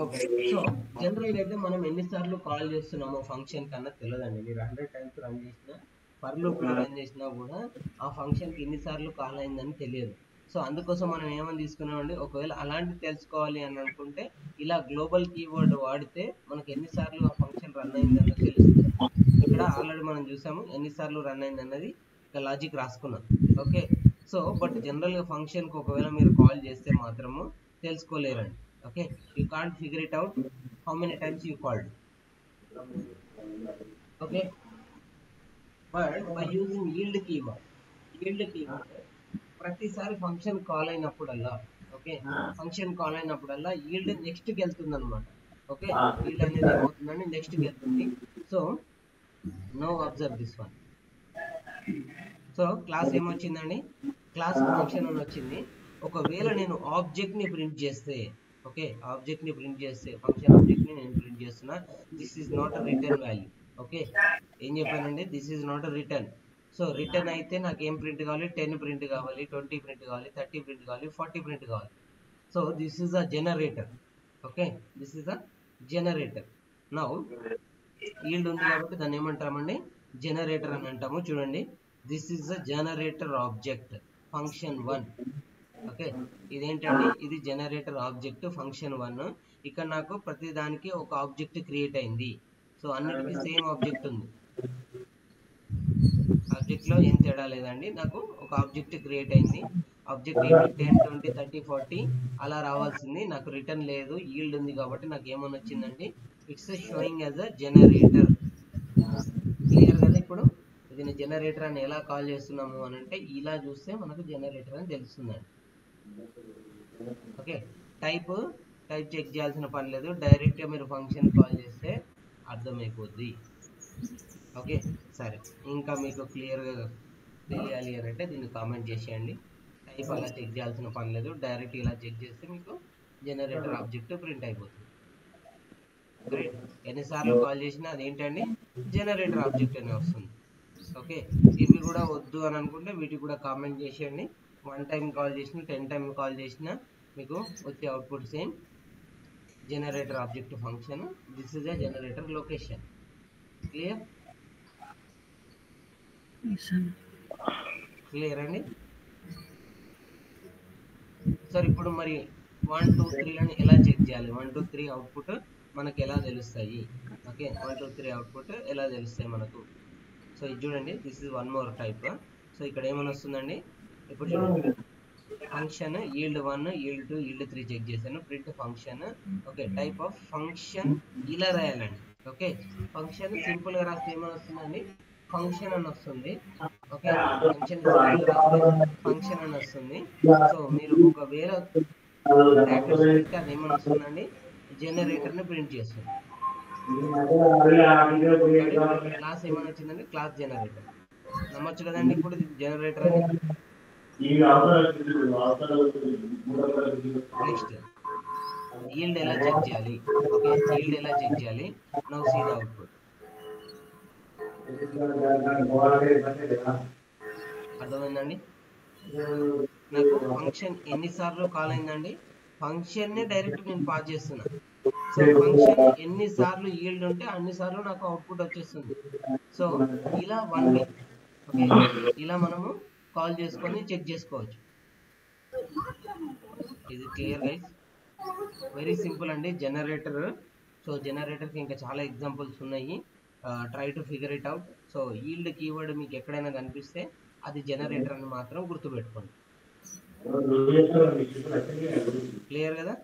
ఓకే, సో జనరల్గా అయితే మనం ఎన్నిసార్లు కాల్ చేస్తున్నామో ఫంక్షన్ కన్నా తెలియదండి. మీరు 100 టైమ్స్ రన్ చేసినా, ఫర్ లూప్ రన్ చేసినా కూడా ఆ ఫంక్షన్కి ఎన్నిసార్లు కాల్ అయిందని తెలియదు. సో అందుకోసం మనం ఏమని తీసుకున్నామండి, ఒకవేళ అలాంటి తెలుసుకోవాలి అని అనుకుంటే ఇలా గ్లోబల్ కీవర్డ్ వాడితే మనకి ఎన్నిసార్లు ఆ ఫంక్షన్ రన్ అయింది అన్నది తెలుస్తుంది. ఇక్కడ ఆల్రెడీ మనం చూసాము ఎన్నిసార్లు రన్ అయింది అన్నది, ఇక లాజిక్ రాసుకున్నాం, ఓకే. సో బట్ జనరల్గా ఫంక్షన్కి ఒకవేళ మీరు కాల్ చేస్తే మాత్రము తెలుసుకోలేరండి, okay. You can't figure it out how many times you called, okay. But by using yield keyword ప్రతిసారి ఫంక్షన్ కాల్ అయినప్పుడల్లా, ఓకే, ఫంక్షన్ కాల్ అయినప్పుడల్లా yield నెక్స్ట్ కి వెళ్తుంది అనమాట, ఓకే. yield అనేది ఏమవుతుందండి, నెక్స్ట్ కి వెళ్తుంది. So now observe this one. So class ఏమొచ్చిందండి, క్లాస్ ఫంక్షన్ అని వచ్చింది. ఒకవేళ నేను ఆబ్జెక్ట్ ని ప్రింట్ చేస్తే, ఓకే, ఆబ్జెక్ట్ ని ప్రింట్ చేస్తే, ఫంక్షన్ ఆబ్జెక్ట్ ని నేను ప్రింట్ చేస్తున్నా, this is not a return value, okay. ఏం చెప్పానండి, this is not a return. So return అయితే నాకు ఏం ప్రింట్ కావాలి, 10 ప్రింట్ కావాలి, 20 ప్రింట్ కావాలి, 30 ప్రింట్ కావాలి, 40 ప్రింట్ కావాలి. So this is a generator, okay, this is a generator. Now yield ఉంది కాబట్టి దాన్ని ఏమంటామండి, జనరేటర్ అని అంటాము. చూడండి, this is a generator object function 1. Okay, ఇదేంటండి, ఇది జనరేటర్ ఆబ్జెక్ట్ ఫంక్షన్ 1. ఇక్కడ నాకు ప్రతి దానికి ఒక ఆబ్జెక్ట్ క్రియేట్ అయింది. సో అన్నిటికీ సేమ్ ఆబ్జెక్ట్ ఉంది, ఆబ్జెక్ట్ లో ఏం తేడా లేదండి. నాకు ఒక ఆబ్జెక్ట్ క్రియేట్ అయింది. ఆబ్జెక్ట్ ఏంటి, 10, 20, 30, 40 అలా రావాల్సింది. నాకు రిటర్న్ లేదు, ఈల్డ్ ఉంది కాబట్టి నాకు ఏమని వచ్చిందండి, it's sowing as a generator. Clear కదా? ఇప్పుడు దీన్ని జనరేటర్ అని ఎలా కాల్ చేస్తున్నాము అని అంటే ఇలా చూస్తే మనకు జనరేటర్ అని తెలుస్తుందండి. ఓకే, టైప్ చెక్ చేయాల్సిన పని లేదు, డైరెక్ట్గా మీరు ఫంక్షన్ కాల్ చేస్తే అర్థమైపోద్ది. ఓకే, సరే, ఇంకా మీకు క్లియర్గా తెలియాలి అని అంటే దీన్ని కామెంట్ చేసేయండి. టైప్ అలా చెక్ చేయాల్సిన పని లేదు, డైరెక్ట్ ఇలా చెక్ చేస్తే మీకు జనరేటర్ ఆబ్జెక్ట్ ప్రింట్ అయిపోతుంది. గ్రేట్, ఎన్నిసార్లు కాల్ చేసినా అదేంటండి, జనరేటర్ ఆబ్జెక్ట్ అనే వస్తుంది. ఓకే, ఇవి కూడా వద్దు అని అనుకుంటే వీటికి కూడా కామెంట్ చేసేయండి. 1 టైం కాల్ చేసినా 10 టైం కాల్ చేసినా మీకు వచ్చే output same generator object function. This is a generator location. Clear? Clear అండి? సార్ ఇప్పుడు మరి 1, 2, 3 అని ఎలా చెక్ చేయాలి? 1, 2, 3 అవుట్పుట్ మనకు ఎలా తెలుస్తాయి? ఓకే, 1, 2, 3 అవుట్పుట్ ఎలా తెలుస్తాయి మనకు? సో ఇది చూడండి, this is one more type. So ఇక్కడ ఏమని వస్తుందండి, ఇప్పుడు చూడండి, function yield 1, yield 2, yield 3 check చేశాను, print function. Okay, type of function ఇలా రాయాలండి. ఓకే, ఫంక్షన్ సింపుల్ గా రాస్తే ఏమని వస్తుందండి, ఫంక్షన్ అని వస్తుంది. ఓకే, ఫంక్షన్ సింపుల్ గా రాస్తే ఫంక్షన్ అని వస్తుంది. సో మీరు ఒకవేళ బ్రాకెట్స్ పెడితే అది ఏమని వస్తుందండి, జనరేటర్ ని ప్రింట్ చేస్తుంది. క్లాస్ ఏమని వచ్చిందండి, క్లాస్ జనరేటర్. నమ్మొచ్చు కదండి ఇప్పుడు జనరేటర్ అని. నెక్స్ట్ yield ఎలా చెక్ చేయాలి? ఓకే, yield ఎలా చెక్ చేయాలి? Now see the output. అర్థమైందండి? నాకు ఫంక్షన్ ఎన్నిసార్లు కాల్ అయిందండి, ఫంక్షన్ ని డైరెక్ట్ నేను పాస్ చేస్తున్నా. సో ఫంక్షన్ ఎన్నిసార్లు yield ఉంటే అన్నిసార్లు నాకు అవుట్పుట్ వచ్చేస్తుంది. సో ఇలా 1 వే. ఓకే, ఇలా మనము కాల్ చేసుకొని చెక్ చేసుకోవచ్చు. ఇది క్లియర్ గైస్? వెరీ సింపుల్ అండి జనరేటర్. సో జనరేటర్కి ఇంకా చాలా ఎగ్జాంపుల్స్ ఉన్నాయి, try to figure it out. So yield keyword మీకు ఎక్కడైనా కనిపిస్తే అది జనరేటర్ అని మాత్రం గుర్తుపెట్టుకోండి. క్లియర్ కదా?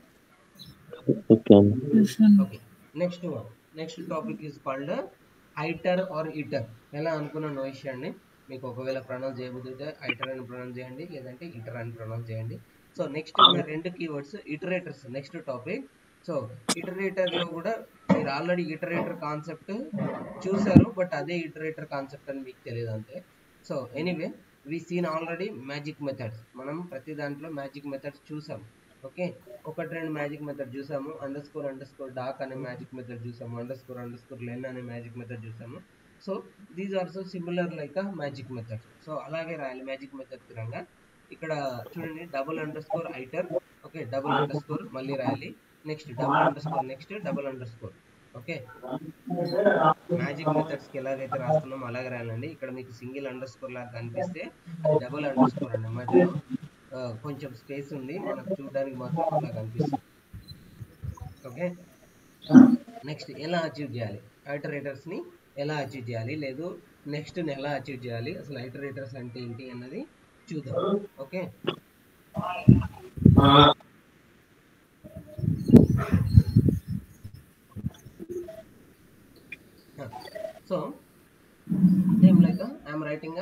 Okay, next topic is called iter or iter. ఎలా అనుకున్న నో ఇష్యూ అండి. మీకు ఒకవేళ ప్రొనౌన్స్ చేయబోతుంటే ఐటర్ అని ప్రొనౌన్స్ చేయండి, లేదంటే ఇటర్ అని ప్రొనౌన్స్ చేయండి. సో నెక్స్ట్ ఉన్న 2 keywords iterators. Next topic. So iterator లో కూడా మీరు ఆల్రెడీ ఇటరేటర్ కాన్సెప్ట్ చూసారు, బట్ అదే ఇటరేటర్ కాన్సెప్ట్ అని మీకు తెలియదు అంతే. So anyway, we seen already magic methods. మనం ప్రతి దాంట్లో మ్యాజిక్ మెథడ్స్ చూసాం. ఓకే, 1-2 మ్యాజిక్ మెథడ్ చూసాము. అండర్స్కోర్ డాక్ అనే మ్యాజిక్ మెథడ్ చూసాము, అండర్స్కోర్ లెన్ అనే మ్యాజిక్ మెథడ్ చూసాము. So these also similar like magic method. So అలాగే రాయాలి మ్యాజిక్ మెథడ్ తిరంగా. ఇక్కడ చూడండి, డబుల్ అండర్స్కోర్ ఐటర్. ఓకే, డబుల్ అండర్స్కోర్ మళ్ళీ రాయాలి, next double underscore, next double underscore. Okay, magic methods కి ఎలాగైతే రాస్తున్నామో అలాగే రాయాలండి. ఇక్కడ మీకు సింగిల్ అండర్స్కోర్ లాగా కనిపిస్తే అది డబుల్ అండర్స్కోర్ అండి, మధ్యలో కొంచెం స్పేస్ ఉంది, మనకు చూడడానికి మాత్రం అలా కనిపిస్తుంది. ఓకే, నెక్స్ట్ ఎలా అచీవ్ చేయాలి, ఐటరేటర్స్ ని ఎలా అచీవ్ చేయాలి, లేదు నెక్స్ట్ ని ఎలా అచీవ్ చేయాలి, అసలు ఐటరేటర్స్ అంటే ఏంటి అన్నది చూద్దాం. Okay, so same like I'm writing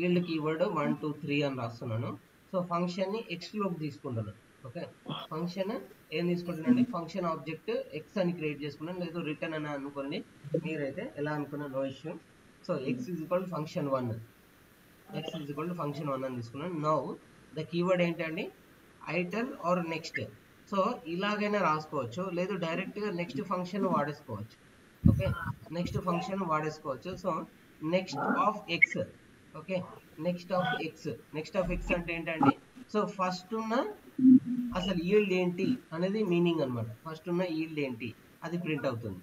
yield keyword 1, 2, 3 అని రాస్తున్నాను. సో ఫంక్షన్ ని ఎక్స్ లోకి తీసుకుంటున్నాను. ఓకే, ఫంక్షన్ ఏం తీసుకుంటున్నానండి, ఫంక్షన్ ఆబ్జెక్ట్ ఎక్స్ అని క్రియేట్ చేసుకున్నాను, లేదు రిటర్న్ అని అనుకోండి, మీరైతే ఎలా అనుకున్న no issue. So X is equal function 1, X is equal function 1 అని తీసుకున్నాను. నౌ ద కీవర్డ్ ఏంటండి, ఐటర్ ఆర్ నెక్స్ట్. సో ఇలాగైనా రాసుకోవచ్చు, లేదు డైరెక్ట్గా నెక్స్ట్ ఫంక్షన్ వాడేసుకోవచ్చు. ఓకే, నెక్స్ట్ ఫంక్షన్ వాడేసుకోవచ్చు. So next of x. Okay, next of x అంటే ఏంటండి, సో ఫస్ట్ ఉన్న అసలు yield ఏంటి అనేది మీనింగ్ అనమాట. ఫస్ట్ ఉన్న yield ఏంటి అది ప్రింట్ అవుతుంది.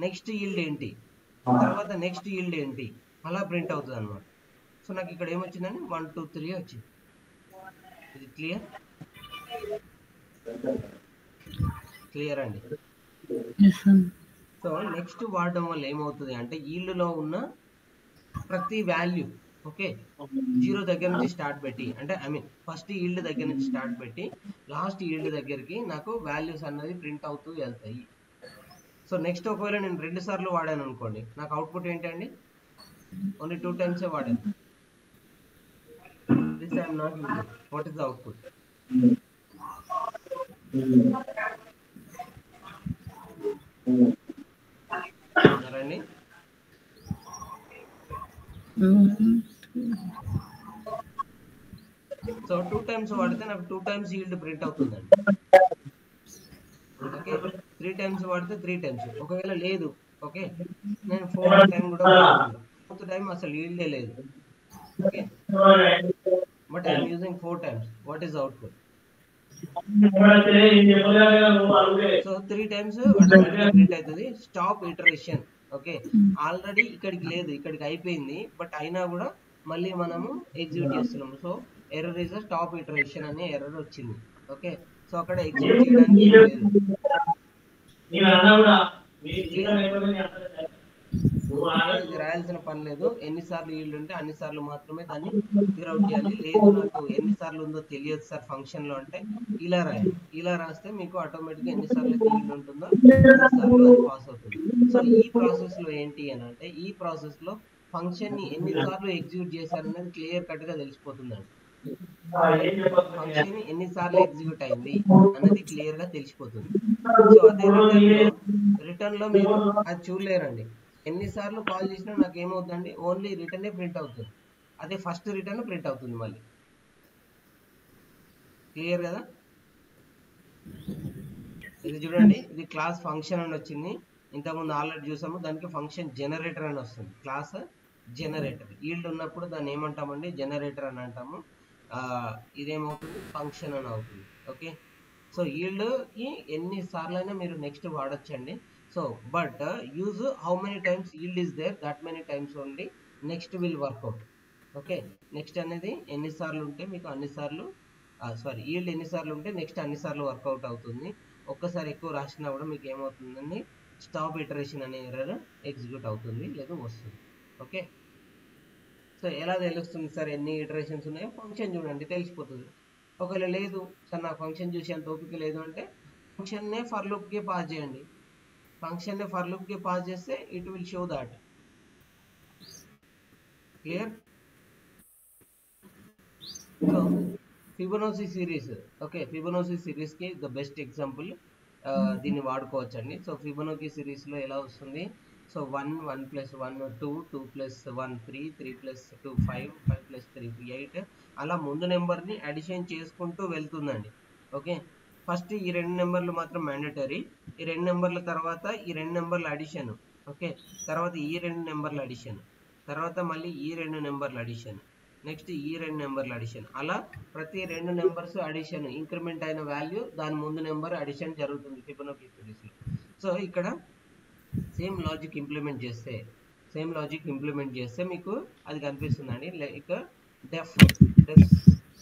నెక్స్ట్ yield ఏంటి, తర్వాత నెక్స్ట్ yield ఏంటి అలా ప్రింట్ అవుతుంది అనమాట. సో నాకు ఇక్కడ ఏమొచ్చిందండి 1 2 3 వచ్చింది. ఇది క్లియర్ అండి. ఎస్ అన్న. సో నెక్స్ట్ వాడడం వల్ల ఏమవుతుంది అంటే ఈల్డ్లో ఉన్న ప్రతి వాల్యూ ఓకే 0 దగ్గర నుంచి స్టార్ట్ పెట్టి అంటే ఐ మీన్ ఫస్ట్ ఈల్డ్ దగ్గర నుంచి స్టార్ట్ పెట్టి లాస్ట్ ఈల్డ్ దగ్గరికి నాకు వాల్యూస్ అన్నది ప్రింట్ అవుతూ వెళ్తాయి. సో నెక్స్ట్ ఒకవేళ నేను 2 సార్లు వాడాను అనుకోండి, నాకు అవుట్పుట్ ఏంటండి? ఓన్లీ 2 టైమ్సే వాడాను. This I'm not using. What is the output? రండి. సో 2 టైమ్స్ వాడితే నాకు 2 టైమ్స్ ఈల్డ్ ప్రింట్ అవుతుందండి. ఓకే 3 టైమ్స్ వాడితే 3 టైమ్స్. ఒకవేళ లేదు ఓకే నేను 4th టైం కూడా వాడుకుంటాను. 4th టైం అసలు ఈల్డే లేదు. Okay but I'm using 4 times. What is output? So 3 times ఆటోమేటిక్గా ప్రింట్ అవుతుంది. Stop iteration. ఓకే ఆల్రెడీ ఇక్కడికి లేదు, ఇక్కడికి అయిపోయింది, బట్ అయినా కూడా మళ్ళీ మనము ఎగ్జిక్యూట్ చేస్తున్నాము. So error is a stop iteration అనే ఎర్రర్ వచ్చింది. ఓకే సో అక్కడ ఎగ్జిక్యూట్ చేయడానికి ఏం లేదు. ఇది రాయాల్సిన పని లేదు. ఎన్నిసార్లు ఈల్డ్ ఉంటే అన్నిసార్లు మాత్రమే దాన్ని ఫిగర్ అవుట్ చేయాలి. లేదు నాకు ఎన్నిసార్లు ఉందో తెలియదు సార్ ఫంక్షన్ లో అంటే ఇలా రాయాలి. ఇలా రాస్తే మీకు ఆటోమేటిక్ గా ఎన్నిసార్లు ఈల్డ్ ఉంటుందో అన్నిసార్లు అది పాస్ అవుతుంది. సో ఈ ప్రాసెస్ లో ఏంటి అని అంటే ఈ ప్రాసెస్ లో ఫంక్షన్ ని ఎన్నిసార్లు ఎగ్జిక్యూట్ చేశారనేది క్లియర్ కట్ గా తెలిసిపోతుందండి. ఫంక్షన్ ఎన్నిసార్లు ఎగ్జిక్యూట్ అయింది అనేది క్లియర్ గా తెలిసిపోతుంది. సో అదే రిటర్న్ లో మీరు అది చూడలేరండి. ఎన్నిసార్లు కాల్ చేసినా నాకు ఏమవుతుందండి ఓన్లీ రిటర్నే ప్రింట్ అవుతుంది. అదే ఫస్ట్ రిటర్న్ ప్రింట్ అవుతుంది మళ్ళీ. క్లియర్ కదా? ఇది చూడండి, ఇది క్లాస్ ఫంక్షన్ అని వచ్చింది. ఇంతకుముందు ఆల్రెడీ చూసాము. దానికి ఫంక్షన్ జనరేటర్ అని వస్తుంది. క్లాస్ జనరేటర్ ఈల్డ్ ఉన్నప్పుడు దాన్ని ఏమంటామండి? జనరేటర్ అని అంటాము. ఇదేమవుతుంది? ఫంక్షన్ అని అవుతుంది. ఓకే సో ఈల్డ్ కి ఎన్నిసార్లు అయినా మీరు నెక్స్ట్ వాడచ్చండి. So but use how many times yield is there, that many times only next will work out. Okay next అనేది ఎన్నిసార్లు ఉంటే మీకు అన్నిసార్లు సారీ ఈల్డ్ ఎన్నిసార్లు ఉంటే నెక్స్ట్ అన్నిసార్లు వర్కౌట్ అవుతుంది. ఒక్కసారి ఎక్కువ రాసినా కూడా మీకు ఏమవుతుందండి? స్టాప్ ఇటరేషన్ అనే ఎర్రర్ ఎగ్జిక్యూట్ అవుతుంది లేదా వస్తుంది. ఓకే సో ఎలా తెలుస్తుంది సార్ ఎన్ని ఇటరేషన్స్ ఉన్నాయో? ఫంక్షన్ చూడండి తెలిసిపోతుంది. ఒకవేళ లేదు సార్ నాకు ఫంక్షన్ చూసి అంత ఓపిక లేదు అంటే ఫంక్షన్నే ఫర్ లూప్కి పాస్ చేయండి. ఫంక్షన్నే ఫర్ లూప్కి పాస్ చేస్తే it will show that. Clear? So Fibonacci series okay Fibonacci సిరీస్కి ద బెస్ట్ ఎగ్జాంపుల్ దీన్ని వాడుకోవచ్చండి. సో ఫిబొనాచి సిరీస్లో ఎలా వస్తుంది? సో 1 1 + 1 2 2 + 1 3 3 + 2 5 5 + 3 8 అలా ముందు నెంబర్ని అడిషన్ చేసుకుంటూ వెళ్తుందండి. ఓకే ఫస్ట్ ఈ 2 నెంబర్లు మాత్రం మ్యాండేటరీ. ఈ 2 నెంబర్ల తర్వాత ఈ 2 నెంబర్ల అడిషన్. ఓకే తర్వాత ఈ 2 నెంబర్ల అడిషన్, తర్వాత మళ్ళీ ఈ 2 నెంబర్ల అడిషన్, నెక్స్ట్ ఈ 2 నెంబర్ల అడిషన్. అలా ప్రతి 2 నెంబర్స్ అడిషన్ ఇంక్రిమెంట్ అయిన వాల్యూ దాని ముందు నెంబర్ అడిషన్ జరుగుతుంది ఫిబొనాచి సిరీస్లో. సో ఇక్కడ సేమ్ లాజిక్ ఇంప్లిమెంట్ చేస్తే మీకు అది కనిపిస్తుందండి. లైక్ డెఫ్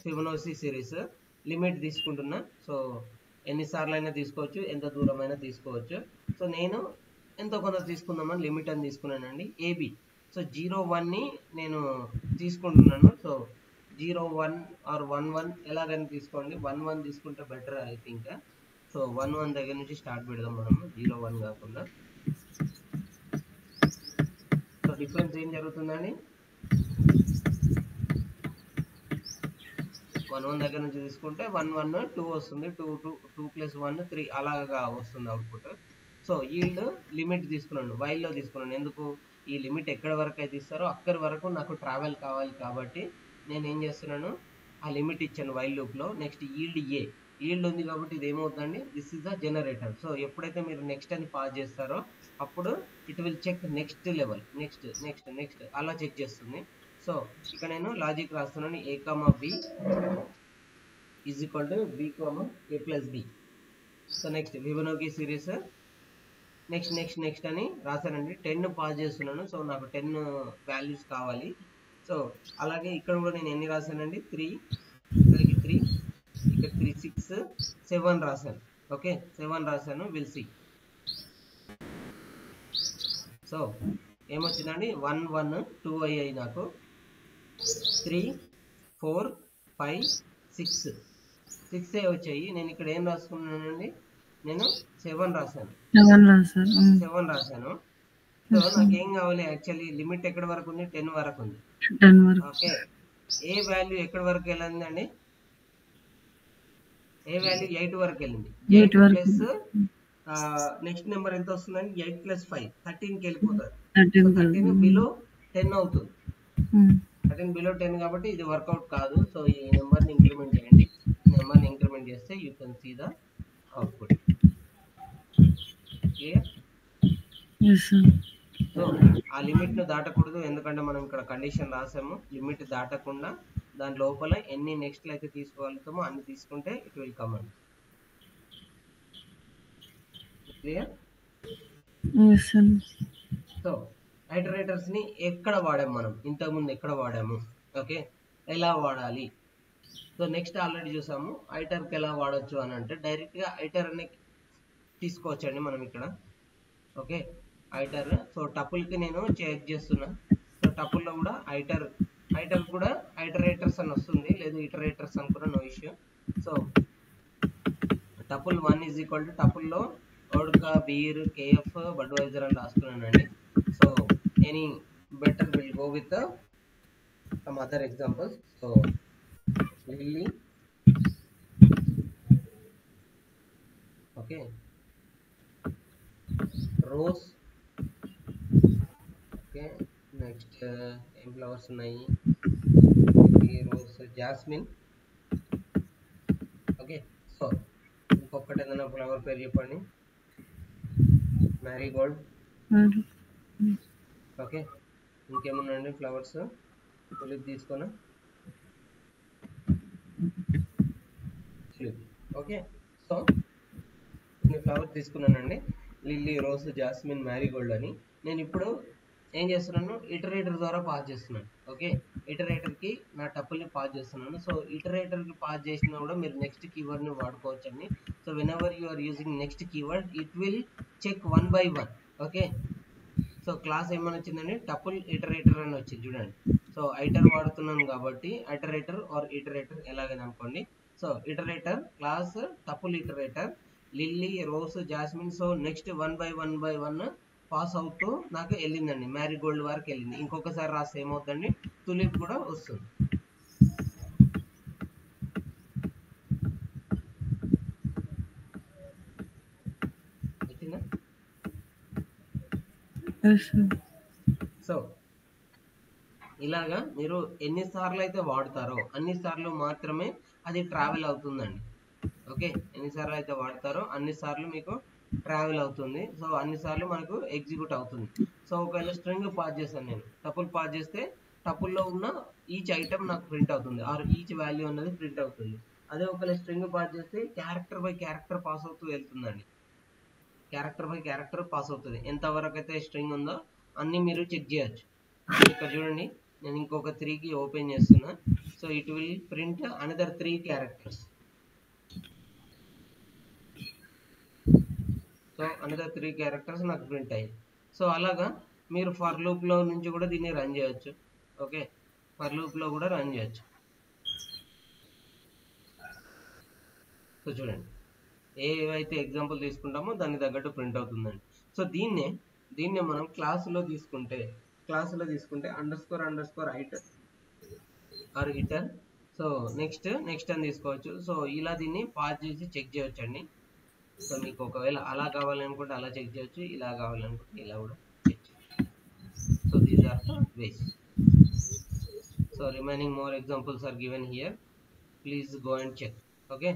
ఫిబొనాచి సిరీస్ లిమిట్ తీసుకుంటున్నా. సో ఎన్నిసార్లు అయినా తీసుకోవచ్చు, ఎంత దూరం అయినా తీసుకోవచ్చు. సో నేను ఎంతో కొంత తీసుకుందామని లిమిట్ అని తీసుకున్నానండి. ఏబి సో 0 1ని నేను తీసుకుంటున్నాను. సో 0 1 ఆర్ 1 1 ఎలాగైనా తీసుకోండి. 1 1 తీసుకుంటే బెటర్ ఐ థింక్. సో 1 1 దగ్గర నుంచి స్టార్ట్ పెడదాం మనము, 0 1 కాకుండా. సో డిఫరెన్స్ ఏం జరుగుతుందండి? 1 1 దగ్గర నుంచి తీసుకుంటే 1 1 2 వస్తుంది. 2 + 1 3 అలాగా వస్తుంది అవుట్పుట్. సో ఈల్డ్ లిమిట్ తీసుకున్నాను, వైల్లో తీసుకున్నాను. ఎందుకు? ఈ లిమిట్ ఎక్కడి వరకు అయితే ఇస్తారో అక్కడి వరకు నాకు ట్రావెల్ కావాలి కాబట్టి నేను ఏం చేస్తున్నాను? ఆ లిమిట్ ఇచ్చాను వైల్ లూప్లో. నెక్స్ట్ ఈల్డ్ ఉంది కాబట్టి ఇది ఏమవుతుందండి? This is the generator. So ఎప్పుడైతే మీరు నెక్స్ట్ అని పాస్ చేస్తారో అప్పుడు it will check next level, next next next అలా చెక్ చేస్తుంది. సో ఇక్కడ నేను లాజిక్ రాస్తున్నాను. a, b is equal to b, a + b. So next Fibonacci series next అని రాశానండి. 10 పాస్ చేస్తున్నాను. సో నాకు 10 వాల్యూస్ కావాలి. సో అలాగే ఇక్కడ కూడా నేను ఎన్ని రాశానండి 3, ఇక్కడికి 3, ఇక్కడ 3 6 7 రాశాను. ఓకే 7 రాశాను. Will see. సో ఏమొచ్చిందండి 1 1 2 అయ్యాయి నాకు. 3 4 5 6 6 వచ్చాయి. నేను ఇక్కడ ఏం రాసుకున్నానండి, నేను 7 రాశాను. 7 రాశాను. సో నాకేం కావాలి యాక్చువల్లీ లిమిట్ ఎక్కడ వరకు ఉంది, 10 వరకు ఉంది. ఓకే ఏ వాల్యూ ఎక్కడి వరకు వెళ్ళిందండి, ఏ వాల్యూ 8 వరకు వెళ్ళింది. 8 ప్లస్ నెక్స్ట్ నెంబర్ ఎంత వస్తుందండి, 8 ప్లస్ 5 13కి వెళ్ళిపోతుంది. 13 బిలో 10 అవుతుంది. 13 బిలో 10 కాబట్టి ఇది వర్కౌట్ కాదు. సో ఈ నెంబర్ని ఇంక్రిమెంట్ చేయండి. నెంబర్ని ఇంక్రిమెంట్ చేస్తే you can see the output. Clear? So ఆ లిమిట్ను దాటకూడదు, ఎందుకంటే మనం ఇక్కడ కండిషన్ రాసాము. లిమిట్ దాటకుండా దాని లోపల ఎన్ని నెక్స్ట్లు అయితే తీసుకోగలుగుతామో అన్ని తీసుకుంటే ఇట్ విల్ కమ్ అండి. క్లియర్? సో ఐటరేటర్స్ ని ఎక్కడ వాడాము మనం, ఇంతకుముందు ఎక్కడ వాడాము, ఓకే ఎలా వాడాలి. సో నెక్స్ట్ ఆల్రెడీ చూసాము ఐటర్కి ఎలా వాడచ్చు అని అంటే డైరెక్ట్గా ఐటర్ అని తీసుకోవచ్చండి మనం ఇక్కడ. ఓకే ఐటర్. సో టపుల్కి నేను చెక్ చేస్తున్నా. సో టపుల్లో కూడా ఐటర్ కూడా ఐటరేటర్స్ అని వస్తుంది, లేదు ఇటరేటర్స్ అనుకున్నా no issue. So tuple 1 is equal to టపుల్లో ఓడ్కా బీర్ కేఎఫ్ బడ్వైజర్ అని రాసుకున్నానండి. So any better will go with some other examples. So lily, okay rose, okay next ఏం ఫ్లవర్స్ ఉన్నాయి, రోజ్, జాస్మిన్. ఓకే సో ఇంకొకటి ఏదైనా flower పేరు చెప్పండి. Marigold. Okay ఇంకేమున్నాయండి ఫ్లవర్స్, తులిప్ తీసుకున్నా. ఓకే సో నేను ఫ్లవర్స్ తీసుకున్నానండి, లిల్లీ, రోజ్, జాస్మిన్, మ్యారీగోల్డ్ అని. నేను ఇప్పుడు ఏం చేస్తున్నాను, ఇటరేటర్ ద్వారా పాస్ చేస్తున్నాను. ఓకే ఇటరేటర్కి నా టపుల్ని పాస్ చేస్తున్నాను. సో ఇటరేటర్కి పాస్ చేసినా కూడా మీరు నెక్స్ట్ కీవర్డ్ని వాడుకోవచ్చండి. So whenever you are using next keyword it will check 1 by 1. Okay so class ఏమని వచ్చిందండి, టపుల్ ఇటరేటర్ అని వచ్చింది చూడండి. సో ఐటర్ వాడుతున్నాను కాబట్టి ఐటరేటర్ ఆర్ ఇటరేటర్ ఎలాగని అనుకోండి. So iterator class tuple iterator lily, rose, jasmine. So next 1 by 1 pass అవుతూ నాకు వెళ్ళిందండి, మ్యారీగోల్డ్ వరకు వెళ్ళింది. ఇంకొకసారి రాస్తే ఏమవుతుందండి, తులిప్ కూడా వస్తుంది. సో ఇలాగా మీరు ఎన్నిసార్లు అయితే వాడతారో అన్నిసార్లు మాత్రమే అది ట్రావెల్ అవుతుందండి. ఓకే ఎన్నిసార్లు అయితే వాడతారో అన్నిసార్లు మీకు ట్రావెల్ అవుతుంది. సో అన్నిసార్లు మనకు ఎగ్జిక్యూట్ అవుతుంది. సో ఒకవేళ స్ట్రింగ్ పాస్ చేస్తాను నేను, టపుల్ పాస్ చేస్తే టపుల్లో ఉన్న ఈచ్ ఐటమ్ నాకు ప్రింట్ అవుతుంది, ఆర్ ఈచ్ వాల్యూ అనేది ప్రింట్ అవుతుంది. అదే ఒకవేళ స్ట్రింగ్ పాస్ చేస్తే క్యారెక్టర్ బై క్యారెక్టర్ పాస్ అవుతూ వెళ్తుందండి. క్యారెక్టర్ బై క్యారెక్టర్ పాస్ అవుతుంది. ఎంతవరకు అయితే స్ట్రింగ్ ఉందో అన్నీ మీరు చెక్ చేయొచ్చు. ఇక్కడ చూడండి నేను ఇంకొక 3కి ఓపెన్ చేస్తున్నా. So it will print another 3 characters. So another 3 characters నాకు ప్రింట్ అయ్యాయి. సో అలాగా మీరు ఫర్ లూప్లో నుంచి కూడా దీన్ని రన్ చేయొచ్చు. ఓకే ఫర్ లూప్లో కూడా రన్ చేయొచ్చు. సో చూడండి ఏవైతే ఎగ్జాంపుల్ తీసుకుంటామో దానికి తగ్గట్టు ప్రింట్ అవుతుందండి. సో దీన్నే మనం క్లాసులో తీసుకుంటే underscore iter or iter. So next అని తీసుకోవచ్చు. సో ఇలా దీన్ని పాస్ చేసి చెక్ చేయొచ్చు అండి. సో మీకు ఒకవేళ అలా కావాలనుకుంటే అలా చెక్ చేయొచ్చు, ఇలా కావాలనుకుంటే ఇలా కూడా చెక్ చేయొచ్చు. So these are the ways. So remaining more examples are given here, please go and check. Okay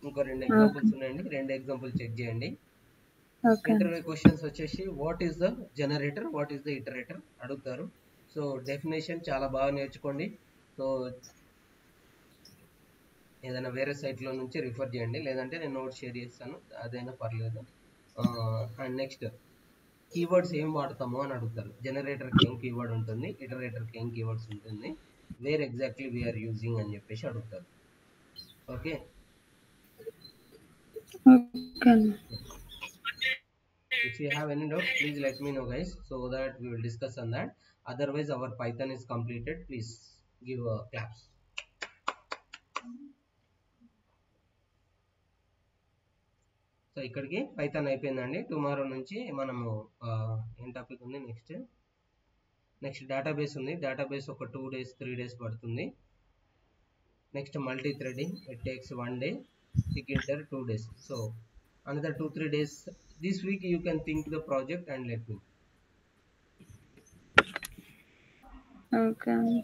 ఇంకో 2 ఎగ్జాంపుల్స్ ఉన్నాయండి, 2 ఎగ్జాంపుల్ చెక్ చేయండి. ఇంటర్వ్యూ క్వశ్చన్స్ వచ్చేసి what is the generator, what is the iterator అడుగుతారు. So definition చాలా బాగా నేర్చుకోండి. So ఏదైనా వేరే సైట్లో నుంచి రిఫర్ చేయండి, లేదంటే నేను నోట్ షేర్ చేస్తాను, అదైనా పర్లేదు. అండ్ నెక్స్ట్ కీవర్డ్స్ ఏం వాడతాము అని అడుగుతారు. జనరేటర్కి ఏం కీవర్డ్ ఉంటుంది, ఇటరేటర్కి ఏం కీవర్డ్స్ ఉంటుంది, వేర్ ఎగ్జాక్ట్లీ వీఆర్ యూజింగ్ అని చెప్పేసి అడుగుతారు. ఓకే, ఓకే అన్న. if you have any doubts, please let me know, guys, so that we will discuss on that. Otherwise, our Python is completed. Please give claps. So ఇక్కడికి Python అయిపోయిందండి. Tomorrow నుంచి మనము ఏం topic ఉంది, next database ఉంది. Database ఒక 2 days 3 days పడుతుంది. Next multi threading, it takes 1 day. Tkinter 2 days. So another 2-3 days this week you can think the project and let me. Okay అన్న.